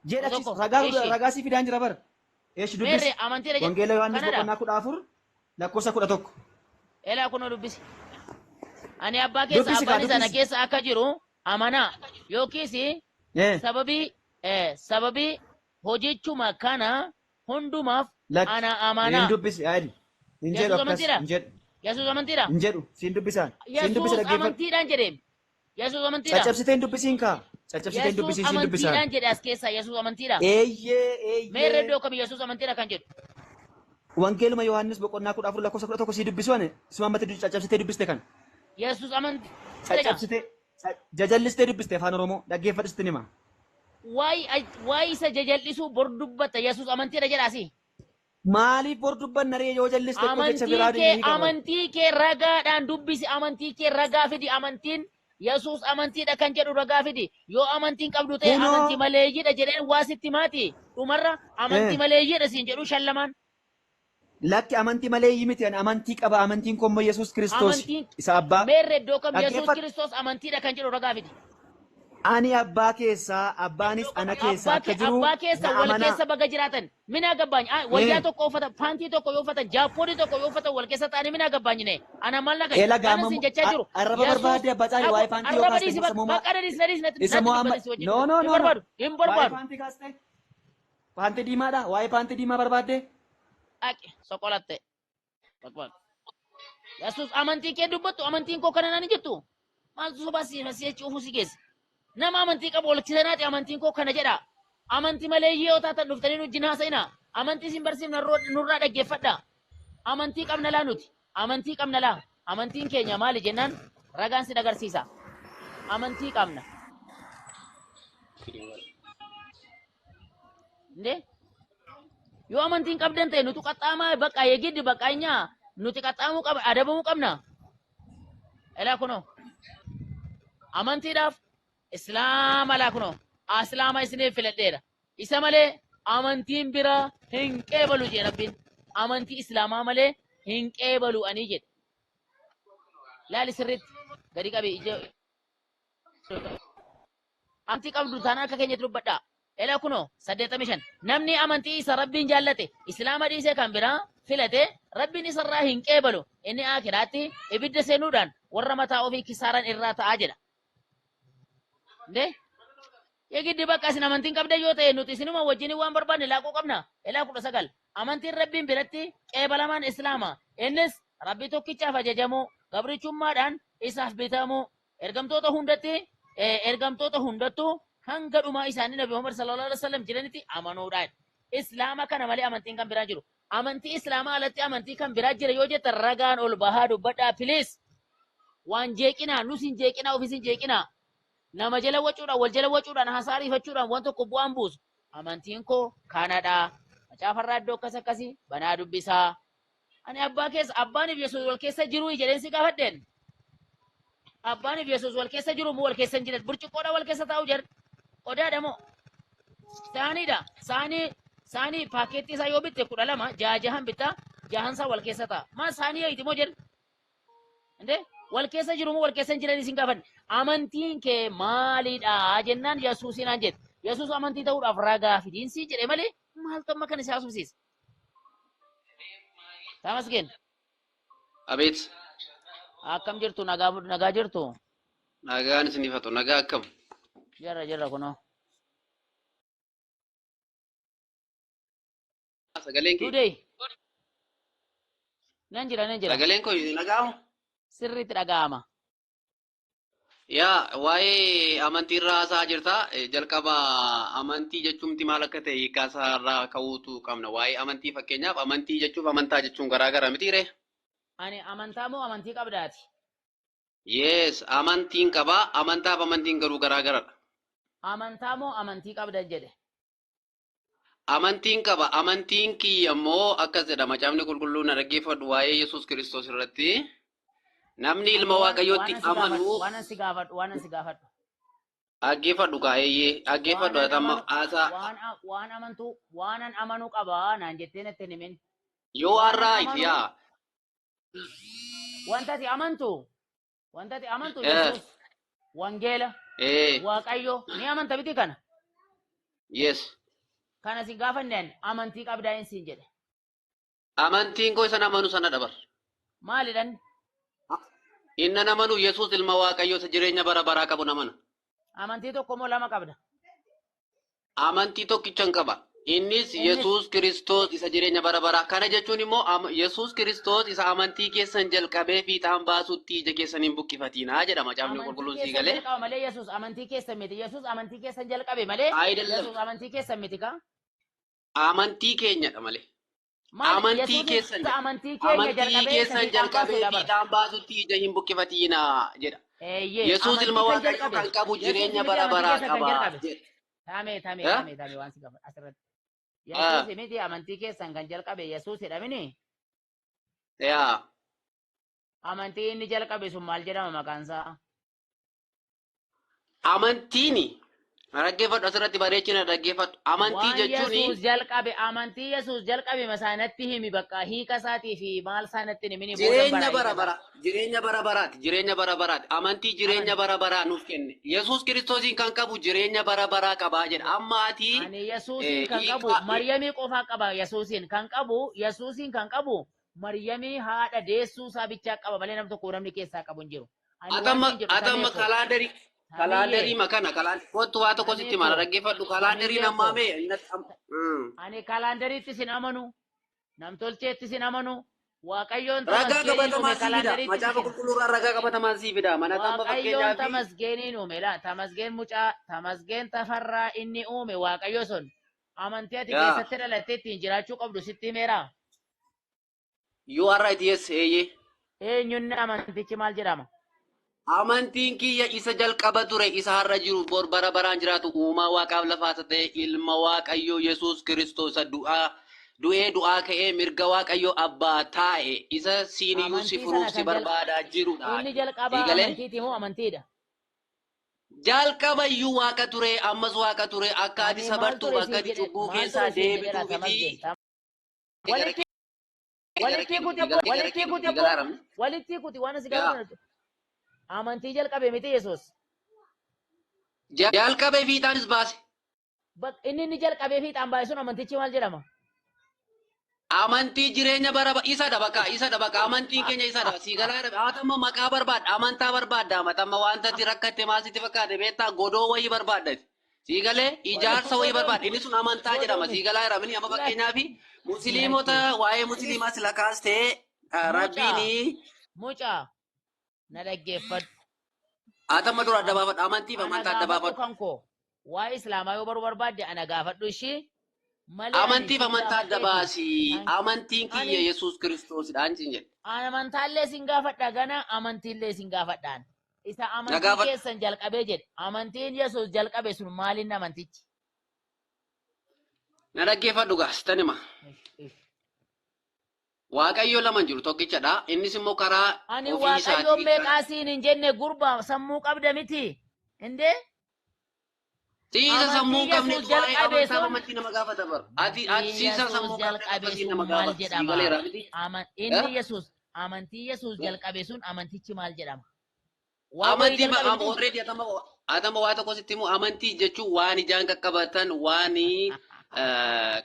Jedha ragaa si fidaan jira bara. Eeshi dubbisi. Meerre amantiidha jedhu. Wangeelii Yohaannis boqonnaa 14 lakkoofsa 11. Elaa kunoo dubbisi. Ani abbaa keessa abbaan sana keessa akka jiru amanaa yookiis sababii hojichuma kana hundumaaf ana amanaa. Hin dubbisi yaadi. Hin jedhu akkas hin jedhu. Yesuus amantiidha? Hin jedhu siin dubbisaan. Yesuus amantiidhaan jedheem. Yesuus amantiidha? Caccabsitee hin dubbisiin kaa. Caccabsitee hin dubbisiin siin dubbisaan. Yesuus amantiidhaan jedhe as keessa Yesuus amantiidha? Eeyyee. Meerre iddoo kam Yesuus amantiidha kan jedhu? Wangeeluma Yohaannis boqonnaa 14 lakkoofsa 11 si dubbisu ane isuma ammatti caccabsitee dubbiste kan. Yesuus amantii. Caccabsitee jajallistee dubbiste afaan Oromoo dhaggeeffadhisti nima. Waa'ee isa jajallisuu bor dubbata Yesuus amantiidha jedhaasi. Maaliif bor dubbanna ree yoo jalliste jecha biraa amantii kee ragaadhaan dubbisi amantii kee ragaa fidi amantiin Yesuus amantiidha kan jedhu ragaa fidi yoo amantiin qabdu ta'e amantii maleeyyiidha jedheen waa sitti maati dhumarra amantii maleeyyiidha siin jedhu shallamaan. Lakki amantii maleeyyii miti amantii qaba amantiin kun Yesuus Kiristoos isa abbaa. Meerre iddoo kam Yesuus Kiristoos amantiidha kan jedhu ragaa fidi. Ani abbaa keessaa abbaanis ana keessaa akka jiru abbaa keessa wal keessa baga jiraatan mina gabbaany wayyaa tokko uffata paantii tokko yoo uffatan jaappoonii tokko yoo uffatan wal keessa ta'anii mina gabbaanyine ana maal naga kana sin jechaa jiru arraba barbaade abbaa caalii waa'ee paantii yoo kaastee isa moo isa moo no hin barbaadu paantii diimaadha waa'ee paantii diimaa barbaadde aqe soqolatte Yesuus amantii kee dubbattu amantiin koo kana naan jettu maaltu sobaasi masiichi ufuu si geesse nama amantii qabu walchisanaati amantiin koo kana jedha amantii malee yoo taatan dhuftanii nu wajjin haasa'ina amantii sin barsiifna nurraa dhaggeeffadha amantii qabna laa nuti amantii qabna laa amantiin keenya maali jennaan ragaan sin agarsiisa amantii qabna nde yoo amantiin qabdan ta'e nuti qaxxaamaa bakka yeegiddi baqqaanyaa nuti qaxxaamuu qaba adabamuu qabna elaa kunoo amantiidhaaf Islaama laa kunoo islaama isiniif filadheera isa malee amantiin biraa hin qeebalu jedhe rabbiin amantii islaamaa malee hin qeebalu ani jedhe laali sirriitti gadi qabi amantii qabdu taanaan akka keenyatti dubbadhaa elaa kunoo 85 namni amantii isa rabbiin jaallate islaama dhiisee kan biraa filate rabbiin isarraa hin qeebalu inni aakiraatti ibidda seenuudhaan warra mataa ofii kisaaran irraa ta'aa jedha nde yegiddi bakka isin amantiin qabda yoo ta'e nuti isinuma wajjin waan barbaanne laaquu qabna elaa 19 amantiin rabbiin biratti qeebalamaan islaama innis rabbi tokkichaaf ajajamuu gabrichummaadhaan isaaf bitamuu ergamtoota hundattuu hanga dhumaa isaanii nabi Muhammad sallallahu alaihi wasallam jiranitti amanuudhaan islaama kana malee amantiin kan biraa jiru amantii islaamaa alatti amantii kan biraa jira yoo jettan ragaan ol bahaa dubbadhaa please waan jeeqinaa nus hin jeeqinaa ofis hin jeeqinaa nama jala wacuudhaan wal jala wacuudhaan hasaariifachuudhaan waan tokko bu'aan buusu amantiin koo kanadhaa macaafarraa iddoo akkas akkasii banaa dubbisaa ani abbaaniif yesuus wal keessa jiru jedheen si gaafadheen abbaaniif yesuus wal keessa jiru moo wal keessa hin jiran burcuqqoodha wal keessa taa'u jedhan qodaadha moo saaniidha saanii paakeettii isaa yoo bitte 12 jahan bitta jahansaa wal keessa ta'a maa saanii ayti moo jedhan inde wal keessa jiru moo wal keessa hin jiran isin gaafadhe amantiin kee maalidha jennaan yesuusinaan jedhe yesuus amantii ta'uudhaaf ragaa fidiinsi jedhe malee maaltu amma kan isa haasofsiisa tamasgeen Abet. akkam jirtu nagaa jirtu Nagaan isinifatu nagaa akkam. jirra kunoo Sagaleen kee. Today. Nan jira. Sagaleen koo nagaamu. Sirriitti dhaga'ama. Yaa waa'ee amantii irraa haasaa jirta. Jalqaba amantii jechuumti maal akka ta'e hiikkaasaa irraa ka'uutu qabna. Waa'ee amantii fakkeenyaaf amantii jechuuf amantaa jechuun garaagara mitiire. Ani amantaa moo amantii qabdaati? Yes, amantiin qabaa. Amantaaf amantiin garuu garaagaradha. Amantaa moo amantii qabdan jedhe? Amantiin qaba. Amantiin kiyya immoo akkas jedha. Macaafni qulqulluun na dhaggeeffadhu waa'ee Yesuus Kiristoos irratti. Namni ilma Waaqayyootti amanu. Waanan si gaafadhu. Dhaggeeffadhu kaayeyyee. Dhaggeeffadhu atamma haasaa. Waanan amanuu qaba naan jettee natti himin. Yoo har'aa yaa. Wanta ati amantu Yesuus wangeela Waaqayyo ni amanta miti kana. Yes. Kana si gaafanneen amantii qabdaa hin siin jedhe. Amantiin koo isan amanu sana dabar. Maalidhan? Inna namanu Yesuus ilma Waaqayyoo isa jireenya bara baraa qabu namana. Amantii tokko moo lama qabda? Amantii tokkichan qaba. Innis Yesuus Kiristoos isa jireenya bara baraa. Kana jechuun immoo Yesuus Kiristoos isa amantii keessan jalqabee fiixaan baasutti ija keessan hin buqqifatinaa jedha macaafni qulqulluun sii galee. Malee Yesuus amantii keessan miti. Yesuus amantii keessan jalqabe malee. Yesuus amantii keessan miti kaa? Amantii keenyadha malee. Amantii keessan jalqabee fiixaan baasutti ija hin buqqifatinaa jedha. Yesuus ilma Waaqayyoo kan qabu jireenya bara baraa qaba jedha. Tame waan si gaafadhu asirratti. Yesuus miti amantii keessan kan jalqabe Yesuus jedhamini. Yaa. Amantii inni jalqabe sun maal jedhama maqaan isaa? Amantiini. Dhaggeeffadhu asirratti bareechina dhaggeeffadhu. Amantii jechuun amantii Yesuus jalqabe masaanatti himi bakka hiika isaatii fi maal isaanatti himi. Jireenya bara baraati. Jireenya bara baraati. Amantii jireenya bara baraa nuuf kenne. Yesuus Kiristoosiin kan qabu jireenya bara baraa qabaa jedha. Amma ati. Ani Yesuusiin kan qabu Maryamii qofaa qaba Yesuusiin kan qabu Maryamii haadha deessuu isaa bichaa qaba malee nam tokko namni keessaa qabu hin jiru. Atamma kalaandarii makana kottu waa tokko sitti mala dhaggeeffadhu kalaandarii namaa mee. Ani kalaandariitti sin amanu namtolcheetti sin amanu Waaqayyoon ragaa qabatamaa sii fida. Macaafa qulqulluurraa ragaa qabatamaa sii fida. Mana tamma fakkeenyaaf tamasgeeniin uume laa tamasgeen mucaa tamasgeen tafarraa inni uume Waaqayyo sun amantii ati keessatti dhalattee ittiin jiraachuu qabdu sitti himeera. You are right, yes, eenyuun amantichi maal jedhama? Amantiin kiyya isa jalqaba ture isa har'a jiru bor bara baraan jiraatu uumaa Waaqaaf lafaa ta'e ilma Waaqayyoo Yesuus Kiristoos du'aa ka'ee mirga Waaqayyoo abbaa taa'e isa siiniyyuu si furuuf si barbaadaa jirudha. Inni jalqaba amantiiti moo amantiidha? Jalqaba iyyuu Waaqa ture ammas Waaqa ture akka ati sabartuu bakka ati cubbuu keessaa deebituu miti. Walitti kuti waan asi gaafatu. Amantii jalqabe miti Yesuus. Jalqabee fiixaanis baase. Inni jalqabee fiixaan baase sun amantichi maal jedhama? Amantii jireenya bara isadha bakka amantiin keenya isadha. Siigalaa haatama maqaa barbaadda amantaa barbaadda amatamma wanta ati rakkatte maasitti fakkaate beektaa godoo wayii barbaadda. Siigalee ijaarsa wayii barbaadda inni sun amantaa jedhama. Siigalaa jedhamanii amma fakkeenyaaf musliimota waa'ee musliimaa sila kaastee rabbiini. Mucaa. Na dhaggeeffadhu. Atama dura adda baafadhu amantiif amantaa adda baafadhu. Kan koo waa islaamaa yoo baruu barbaadde ana gaafadhu ishee Malee ani Amantiif sin amantaa adda gaafadheeti. baasii. Amantiin kiyya Ani Yesuus Kiristoosidhaan sin jedhe. amantaallee sin gaafadha gana amantiillee sin gaafadhaan. Isa Na amantii gaafadhu. keessan jalqabee jedhe. Amantiin Yesuus jalqabe sun maaliin amantichi? Na dhaggeeffadhu gaasitan hima. Waaqayyo lama jiru tokkichadha. Innis immoo karaa Ani ofii waaqayyoon isaatii. meeqaasiin hin jenne gurba sammuu qabda miti. Indee Siisa sammuu amantii qabne Yesuus waa'ee jalqabe amantaa sun amantii nama gaafata bara. Ati amantii siisa Yesuus sammuu qabne jalqabe akkasiin sun nama maal gaafata. Sii jedhama? galeera miti. Inni Yesuus amantii Yesuus jalqabe sun amantichi maal jedhama? Waan wayii Amantii jalqabe miti. already atama waa tokko sitti immoo amantii jechuun waan ijaan qaqqabatan waan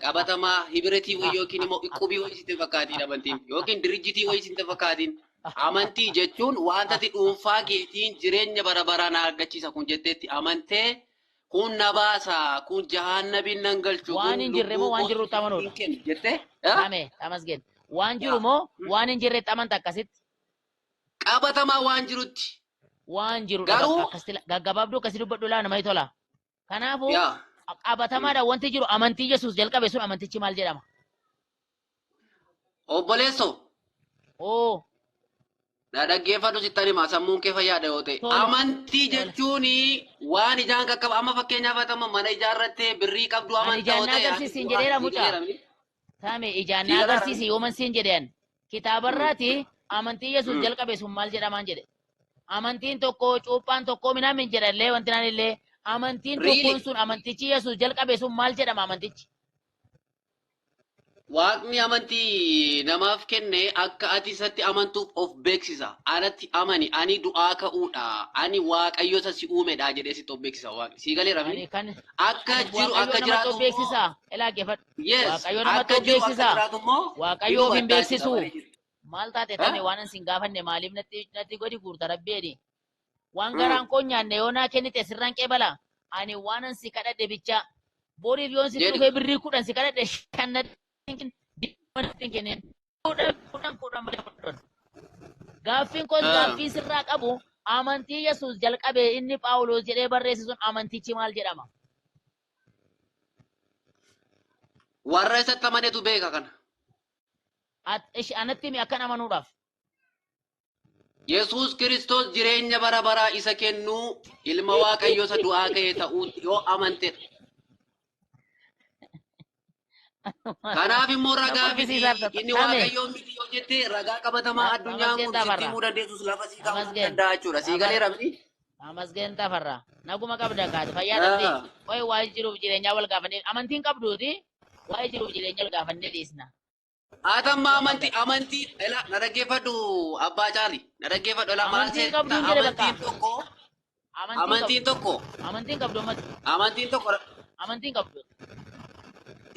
qabatamaa hibiretii wayii yookiin immoo qubii wayii sitti fakkaatiin amantiin yookiin dirijjitii wayii sitti fakkaatiin. Amantii jechuun wanta ati dhuunfaa keetiin jireenya bara baraan argachiisa kun jetteetti amantee kun na baasa kun jahannabiin nan galchu Waan hin jirre moo waan jirrutti amanuudha? jettee Tame tamasgeen. Waan jiru moo waan hin jirretti amanta akkasitti? qabatamaa waan jirutti. Waan jiru Garuu akkasitti gaggabaabduu akkasii dubbadhu laa namatti tola. Kanaafuu yaa qabatamaadha wanti jiru amantii Yesuus jalqabe sun amantichi maal jedhama? obboleessoo Oo na dhaggeeffadhu sittan himaa sammuun kee fayyaadha yoo ta'e. tole Amantii tole. jechuun waan ijaan qaqqaba amma fakkeenyaaf atama mana ijaarrattee birrii qabdu Ani amantaa ijaan yoo na ta'e ati agarsiisin waan jedheera sii mucaa. galeera miti. Tame ijaan Sii na galeera agarsiisi miti. yooman siin jedheen. Kitaabarraati amantii Yesuus jalqabe sun maal jedhamaan jedhe. Amantiin tokko cuuphaan tokko minaan hin jedhallee wanti naan illee amantiin tokkoon Really? sun amantichi Yesuus jalqabe sun maal jedhama amantichi? Waaqni amantii namaaf kenne akka ati isatti amantuuf of beeksisa. Anatti amani, ani du'aa ka'uudha. Ani waaqayyo isa si uumedha jedhee sitti of beeksisa Waaqni. Sii galeera Ani miti? kan Akka jiru Waaqayyo akka namatti jiraatu of immoo beeksisa. Ilaa geeffadhu. yes Waaqayyo namatti akka of jiru akka beeksisa. jiraatu immoo Waaqayyo of hidhuu hin addaa jira beeksisu. bareedu. Maal taate tame waan hin gaafanne maaliif natti godi guurta rabbeeni. Waan garaan koo nyaanne yoo naa kennite sirraan qeebala. Ani waan si kadhadhe bicha. Boriif yoon si Jedhi. dhufee birrii 10 si kadhadhe shanna hin kenneen. Kudhan malee kudhan. Gaaffiin koos gaaffii sirraa qabu amantii Yesuus jalqabe inni Phaawulos jedhee barreesse sun amantichi maal jedhama? Warra isatti amanetu beeka kana. Anatti himi akkan amanuudhaaf. Yesuus Kiristoos jireenya bara baraa isa kennuu ilma waaqayyo isa du'aa ka'e ta'uu yoo amantedha. Kanaaf immoo ragaa miti inni waaqayyoo miti yoo jettee ragaa qabatamaa addunyaan kun sitti himuu dandeessus lafa sii kaa'uu danda'a jechuudha. Sii galeera miti? Amasgeen tafarra. Naguma qabda kaate fayyaa dhabdee. Waa'ee waa'ee jiruuf jireenyaa wal gaafannee amantiin qabduuti. Waa'ee jiruuf jireenya wal gaafannee dhiisna. Atamma amantii ela na dhaggeeffadhu abbaa caali na dhaggeeffadhu ela maal Amantiin ta'e qabduun jedhe bakka. amantiin tokko Amantiin qabdu ummata. amantiin tokko Amantiin qabdu.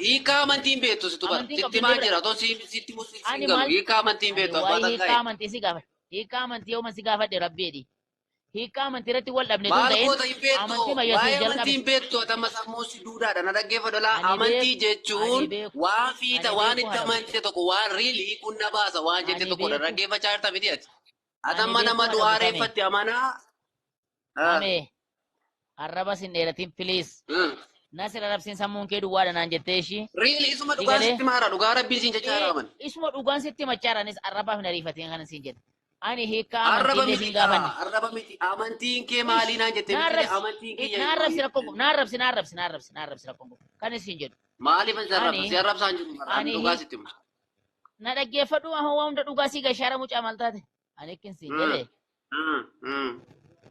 hiika amantiin beektu situ bara Amantiin sitti qabdu maal jedhe. jira otoo sitti Ani galu maal? hiika amantiin beektu abbaa Waa'ee hiikaa takkaa'e amantii si gaafadhe. Hiikaa amantii yooma si gaafadhe rabbeedhi. Hiikaa amantii irratti wal dhabne tun maal ta'een goota hin beektu amantii waa'ee Yesuus amantii jalqabe. hin beektu atamma sammuu si duudhaadha na dhaggeeffadhu ela Ani amantii beeku, jechuun ani beeku, waan fiita ani waan beeku itti haadha. amante tokko waan riilii kun na baasa waan jette Ani tokkodha beeku. dhaggeeffachaa jirta miti ati Ani atamma beeku nama haadha du'aa butame. reeffatti amanaa Ame arraba sin dheeratiin please. Nasir arabsiin sammuun kee duwwaadha naan jettee ishii. riilii isuma dhugaa Digalee. sitti maara dhugaa rabbiin siin jechaa jira aman Isuma dhugaan sitti machaaranis arrabaaf hin ariifatiin kana siin jedha. Ani hiikaa arraba amantiillee miti siin gaafanne. arraba miti amantiin kee maalii naan jette miti amantiin kiyya Naarrabsi rakkoon qabu. Naarrabsi kan isin jedhu. maaliif hin arrabsa Ani- si arrabsaan jiru ani ani dhugaa hi- sitti himu Na dhaggeeffadhu haa waa hunda dhugaa sii gashaara mucaa maal taate. Ani akkin siin jedhe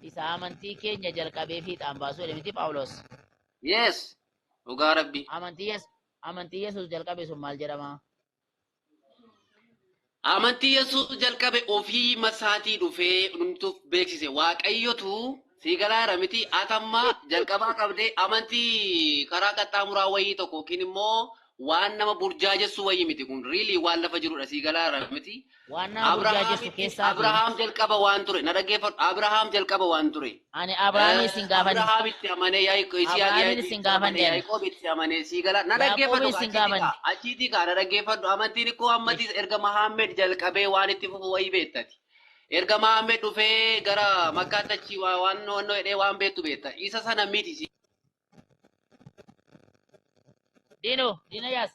isa amantii keenya jalqabee fiixaan baasuu jedhe miti Phaawulos. yes dhugaa rabbi Amantii Yesuus jalqabe sun maal jedhama? amantii yesuus jalqabe ofii masaatii dhufee dhumtuuf beeksise waaqayyotu sii galaara miti atamma jalqabaa qabdee amantii karaa qaxxaamuraa wayii tokko yookiin immoo waan nama burjaajessu wayii miti kun riilii waan lafa jirudha sii galaara miti Waan nama burjaajessu keessaa Abrahaam jalqaba waan ture na dhaggeeffadhu Abrahaam jalqaba waan ture ani Abrahaamiin sin gaafanne. Abrahaamitti amanee Abrahaamin sin gaafanne. Yaaqoobitti amanee sii gala na Yaaqoobiin dhaggeeffadhu sin gaafanne. achiitii kaa na dhaggeeffadhu amantiin koo ammatti erga Mahammed jalqabee waan itti fufu wayii beektati erga Mahammed dhufee gara makkaatti achi waan wannoo jedhee waan beektu beekta isa sana miti Dina yaas.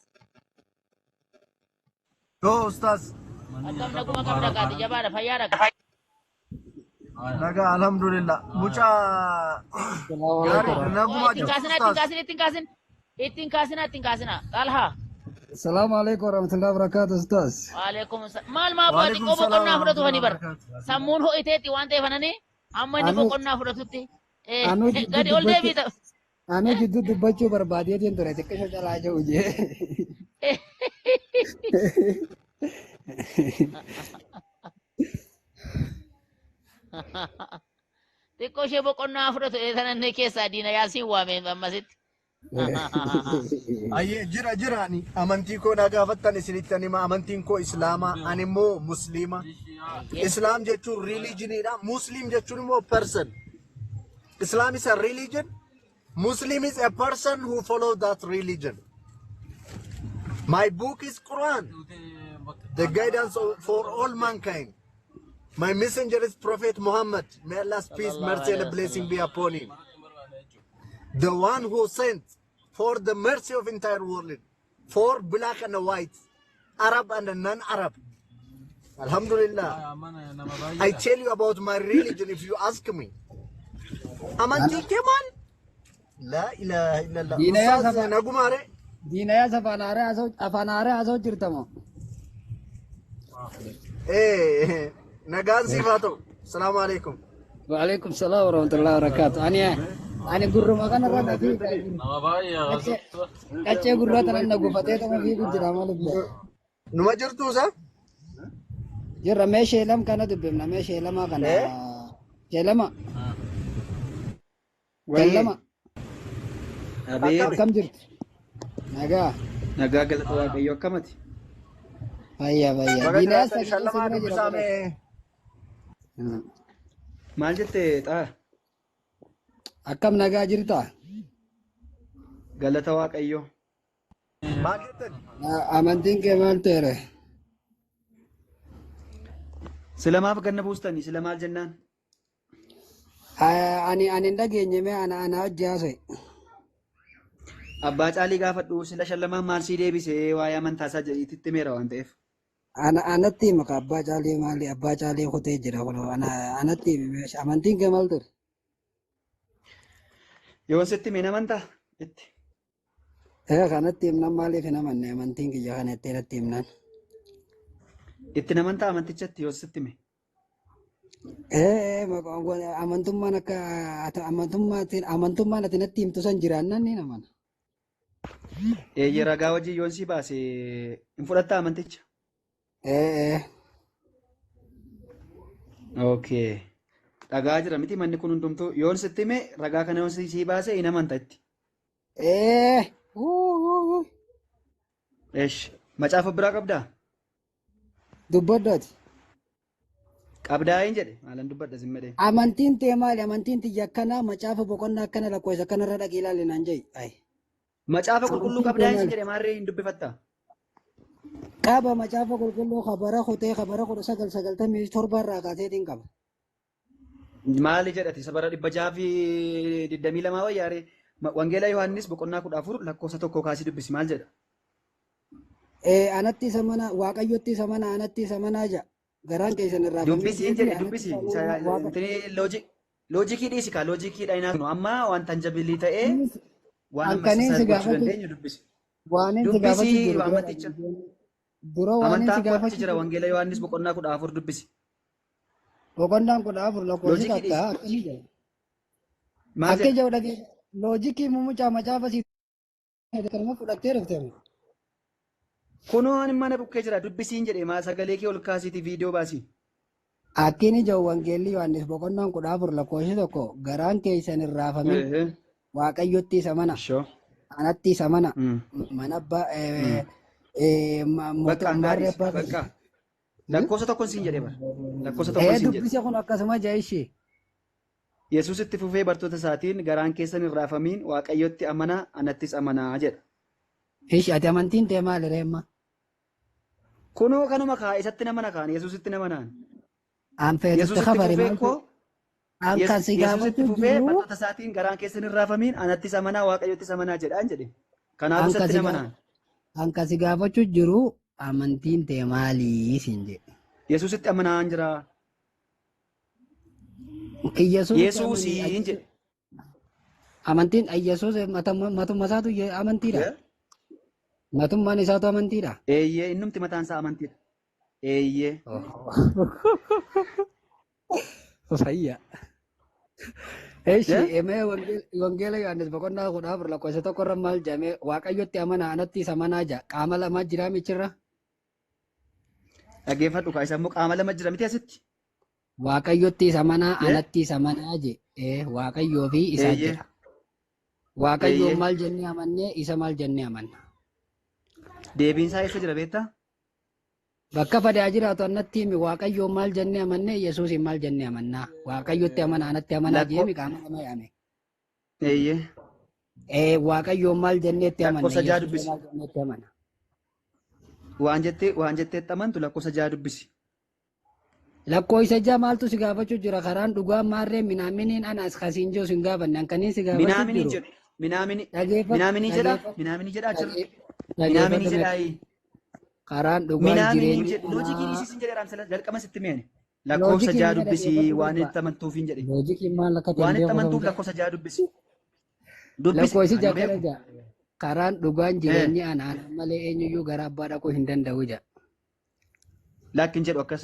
Yoo ustaas. Akkam naguma qabda kaati jabaadha fayyaadha. Nagaa alhamdulillah. Mucaa gaarii naguma jiru. Ittiin kaasina. Talhaa. Assalamu alaikum warahmatullahi wabarakatuh Ustaz. Waalaikum salam. Maal maa bu'aati qoo boqonnaa fudhatu fani bar. Sammuun ho'iteetti waan ta'eef anani amma inni boqonnaa fudhatutti. Gadi ol deebiita. Anu jidduu dubbachuu barbaadeetiin ture xiqqisha calaa jiru jee. Xiqqoo ishee boqonnaa fudhatu sananne keessaa diina yaasiin waame ammasitti. Ayyee jiraani amantii koo na gaafattan isinitti anima amantiin koo islaamaa ani immoo musliima. Islam jechuun religioniidha. Muslim jechuun immoo person. Islam is a religion. Muslim is a person who follows that religion. My book is Quran, the guidance for all mankind. My messenger is Prophet Muhammad. May Allah's peace, mercy, and blessing be upon him. The one who sent for the mercy of entire world, for black and white, Arab and non-Arab. Alhamdulillah. I tell you about my religion if you ask me. Amanti kemal? La ilaha illallah. Ustaz nagumare? Dinaya afanare aso jirtamo. Nagaan sifato. Assalamu alaikum. Waalaikum salam warahmatullahi wabarakatuh. Ani gurru makana rada fi. Kache gurru tanan nagu fateh tama fi kujira malu. Numa jirtu sa? Jirra me shelam kana dubbimna me shelama kana. Shelama. Shelama. Kam jirtu? Nagaa. Nagaa galata waaqayyo akkamati? Fayyaa. Dinaya sallama dubbisame. Maal jette xaa? Akkam nagaa jirta? Galata waaqayyo. Maal jettan? Amantiin kee maal ta'e? Sila maaf ganna buustani? Sila maal jennaan? Ani hin dhageenye mee ana hojii haasa'e. Abbaa caalii gaafadhu sila shallamaan maal sii deebisee waa'ee amantaasaa jedhiitti meera waan ta'eef. Anatti maka abbaa caalii maali? Abbaa caalii kutee jira kun anatti amantiin kee maal ta'e? Yoo sitti mee namantaa? Itti. Kanatti himnan maaliif hin amanne amantiin kiyya kana itti irratti himnan. Itti namantaa amantichatti yoo sitti mee? Amantummaan akka amantummaan ati natti himtu san jiraannan ni namana. Ragaa wajjin yoon si baase hin fudhattaa amanticha? Okay. Dhagaa jira miti manni kun hundumtuu yoon sitti hime ragaa kana yoon si baase hin amanta itti. Macaafa biraa qabdaa? Dubbaddaati. Qabdaa hin jedhe maalan dubbadda simmadee. Amantiin tee maali? Amantiin tiyya akkana macaafa boqonnaa akkana lakkoofsa kanarra dhaqee ilaalle naan jedhi. Macaafa qulqulluu qabdaa hin jedhe maarree hin dubbifattaa? Qaba macaafa qulqulluu kabara kutee kabara 1997 irraa kaaseetiin qaba. Maali jedhati sabara 622 wayyaare wangeela Yohaannis boqonnaa 14 lakkoofsa tokko kaasii dubbisi maal jedha? Anatti isa mana waaqayyotti isa mana anatti isa mana ja garaan keessan irraa dubbisi hin jedhe dubbisi loojikii dhiisi kaa loojikii dha inaaf amma waan tanjabilii ta'ee waan ammasiisaa gochuu dandeenyu dubbisi. Dubbisi amanticha. Amantaan qotichi jira wangeela Yohaannis boqonnaa 14 dubbisi. Boqonnaan 14 lakkoofsi takka akkanii jira. Akka ija dhagee loojikii mumucaa macaafa si kanuma fudhattee dhuftee. Kunoo ani mana bukkee jira dubbisiin jedhe maa sagalee kee ol kaasiiti viidiyoo baasi. Akkiin ija wangeelli Yohaannis boqonnaan 14 lakkoofsi tokko garaan keessan irraafame waaqayyotti isa mana. Anatti isa mana. Mana abbaa bakka lakkoofsa tokkoon siin jedhee bara lakkoofsa tokkoon siin jedhe. Dubbisa kun akkasuma jaayishi. Yesuus itti fufee bartoota isaatiin garaan keessan irraafamiin waaqayyotti amanaa anattis amanaa jedha. Ishi ati amantiin ta'e maali reemma? Kunoo kanuma kaa isatti nama nakaan Yesuusitti nama naan. Anfeetutti kabare maal Yesuus itti fufee bartoota isaatiin garaan keessan irraafamiin anattis amanaa waaqayyottis amanaa jedhaan jedhe. Kanaafuu Anka isatti si nama gaa- naan. anka si gaafachuu jiru amantiin tee maalii siin jedhe. Yesuusitti amanaan jira. Iyyesuusitti Yesuusiin jedhe. amantiin Iyyesuus matuma isaatu amantiidha. Eh? Matummaan isaatu amantiidha. Eeyyee innumti mataan isaa amantiidha. Eeyyee. Fayya. Eeshi Eh? emee wangeela Yohaannis boqonnaa 14 lakkoofsa tokkorra maal jedhame waaqayyotti amanaa anatti isa amanaa jedha qaama lamaa jiraa michirra. Dhaggeeffadhu kaa isa immoo qaama lama jira miti asitti. Waaqayyotti isa amanaa Eh? anatti isa amanaa je waaqayyoo fi isaa Eeyyee. jira. Waaqayyoon Eeyyee. maal jennee amannee isa maal jennee amanna. Deebiin isaa eessa jira beektaa? Bakka fadaa jiraatu annatti himi waaqayyoon maal jennee amannee Yesuusin maal jennee amannaa. Waaqayyotti amanaa anatti amanaa Lakkoo- jeemi qaama lama yaame. Eeyyee. Waaqayyoon maal jenneetti amanna Lakkoofsa jaha Yesuusin dubbisi. maal jenneetti amanna. Waan jetteetti amantu lakkoofsa jaha dubbisi. Lakkoofsa jaha maaltu si gaafachuu jira karaan dhugaan maarree minaaminiin anas kasiin jiru sin gaafanne hankaniin si gaafachuu Minaaminii jiru. jedhu. Minaaminii. Dhageeffadhu, Minaaminii jedha. dhageeffadhu. Minaaminii jedha achirra. Dhageeffadhu, Minaaminii dhageeffadhu. jedhaa. Karaan dhugaan Minaaminii jireenyi jedhu. Loojikii kanaa. dhiisisin jedhe raamsala jalqaba sitti meene. Lakkoofsa Loojikiin jaha mee dubbisi dhageeffadhu waan barbaada. itti amantuufiin jedhe. Loojikiin maal akka ta'e Waan itti beeku amantuuf ta'uu lakkoofsa jaha dubbisi. Dubbisi. lakkoofsi Ani jakkana beeku. jaha. Karaan dhugaan jireenyi anaan malee eenyuyyuu gara abbaa dhaquu hin danda'u jaha. Lakkin jedhu akkas.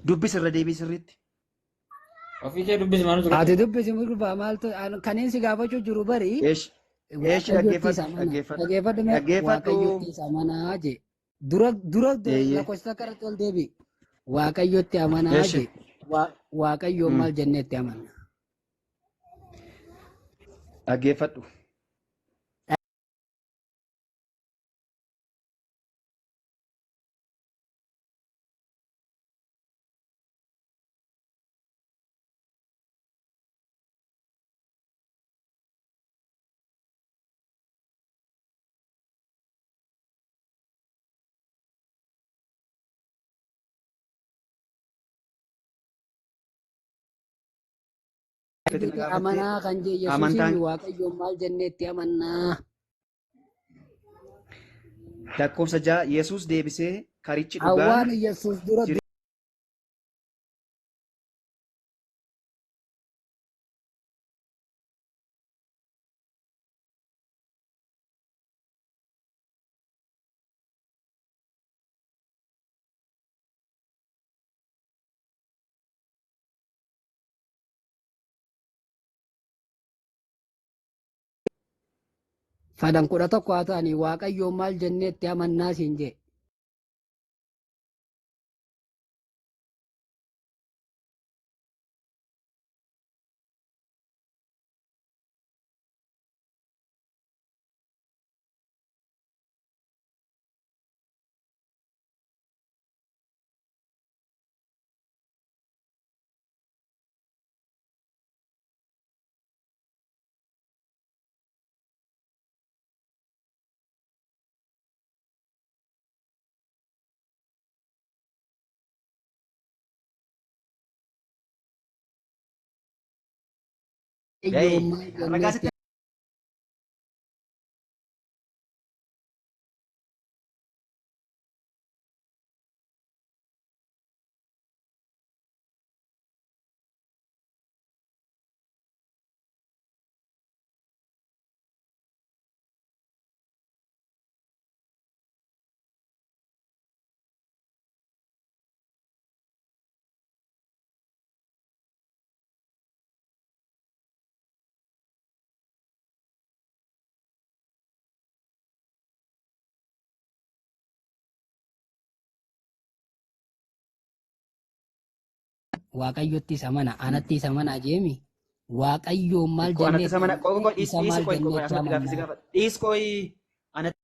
Dubbisi irra deebii sirriitti. Ofii kee dubbisi maal Ati dubbisi gurbaa maaltu kaniin si gaafachuu jiru bari. Eesh. Eesh dhaggeeffadhu. Dhaggeeffadhu. Dhaggeeffadhu mee Dhaggeeffadhu. waaqayyotti isa amanaa je. Dura Eeyyee. lakkoofsa kanatti ol deebi. Waaqayyotti amanaa Eesh. je. Waaqayyoon maal jenneetti amanna. Dhaggeeffadhu. Waaqayyotti amanaa kan je Amantaan Yesuusin waaqayyoon maal jenneetti amannaa. lakkoofsa jaha Yesuus deebisee karichi dhugaan Awwaan Yesuus dura Fadan 11 haa ta'anii waaqayyoon maal jenneetti amannaa siin jee. Waaqayyoon maal ragaa jenneetti sitti waaqayyotti isa mana anatti isa mana jeemi. Waaqayyoon maal Ko anatti sama jenneetti ko isa dhiisi maal ko jenneetti asumatti gaaffii si amannaa. gaafadha. Dhiisi ko anatti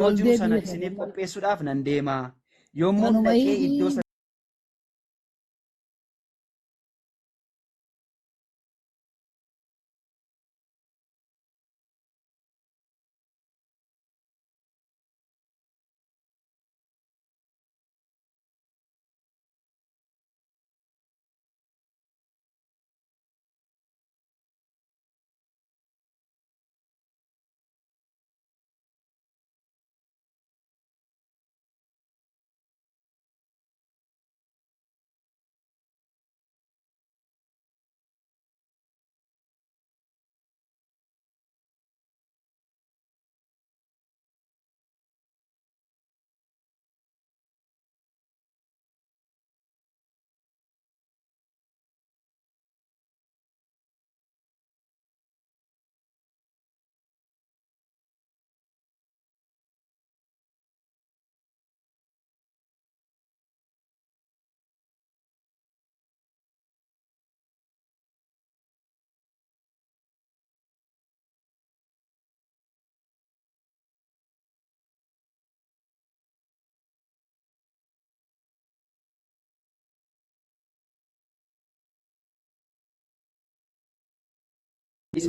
Yoo jiru Toltee sana biyya isiniif sana qopheessuudhaaf nan deema. Yommuu kanuma dhaqee iddoo hiiki.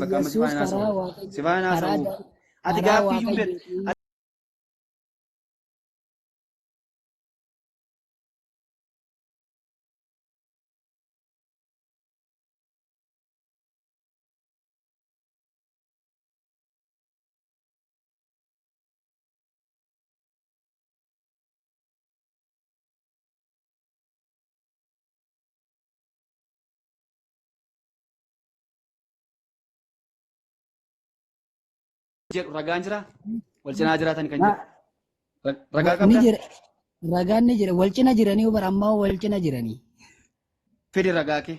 bakka amma si Yesuus faana karaa haasa'u. Si waaqayyo faana karaa haasa'u. da- Ati karaa gaaffii iyyuu waaqayyootiin jedhu ragaan jira. Wal cinaa jiraatan kan na- jedhu. Ragaa ni qabda? jira. Ragaan ni jira. Wal cina jiranii bara ammaa wal cina jiranii. Fidi ragaa kee.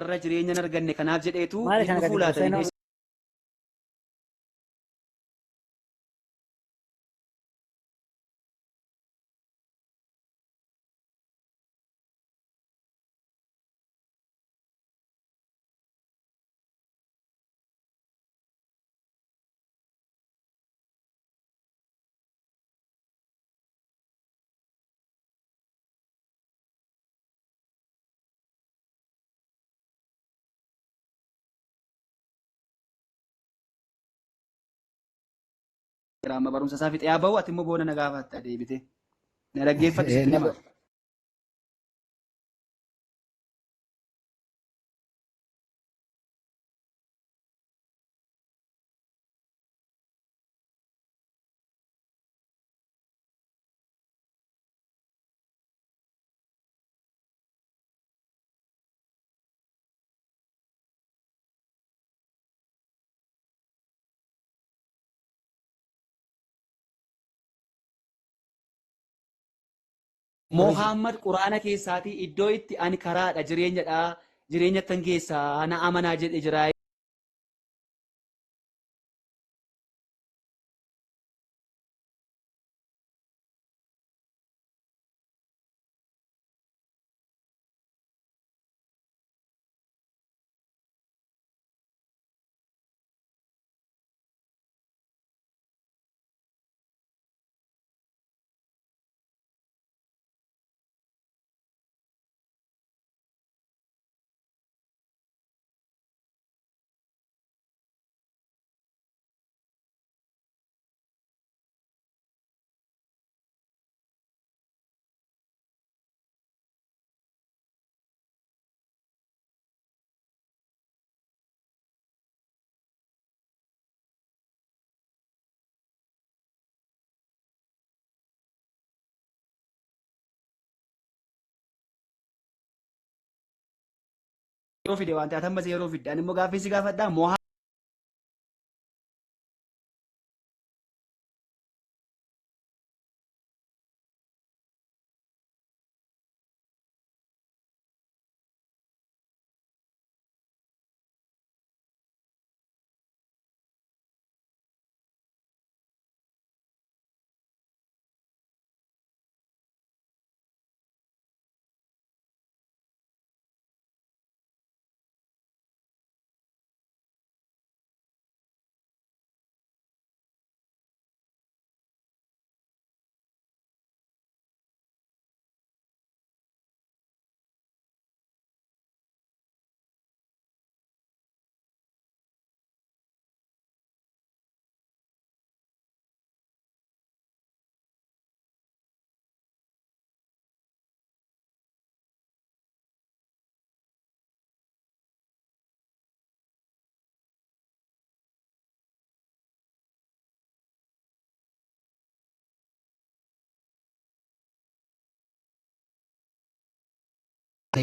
Irra jireenya hin arganne kanaaf jedheetu Maali hin kana dhufuu gadi laata buusee jedhee amma barumsa isaa fixee haa bahu ati immoo boona na gaafatta deebite. Na dhaggeeffadhu sitti hima. Mohaammed quraana keessaatii iddoo itti ani karaadha jireenyadha jireenyattan keessaa na amanaa jedhe jira. Yeroo fide waan ta'eef ammas yeroo fidde ani immoo gaaffii si gaafadhaa.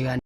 Yohaannis.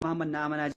Muhammad na amanaa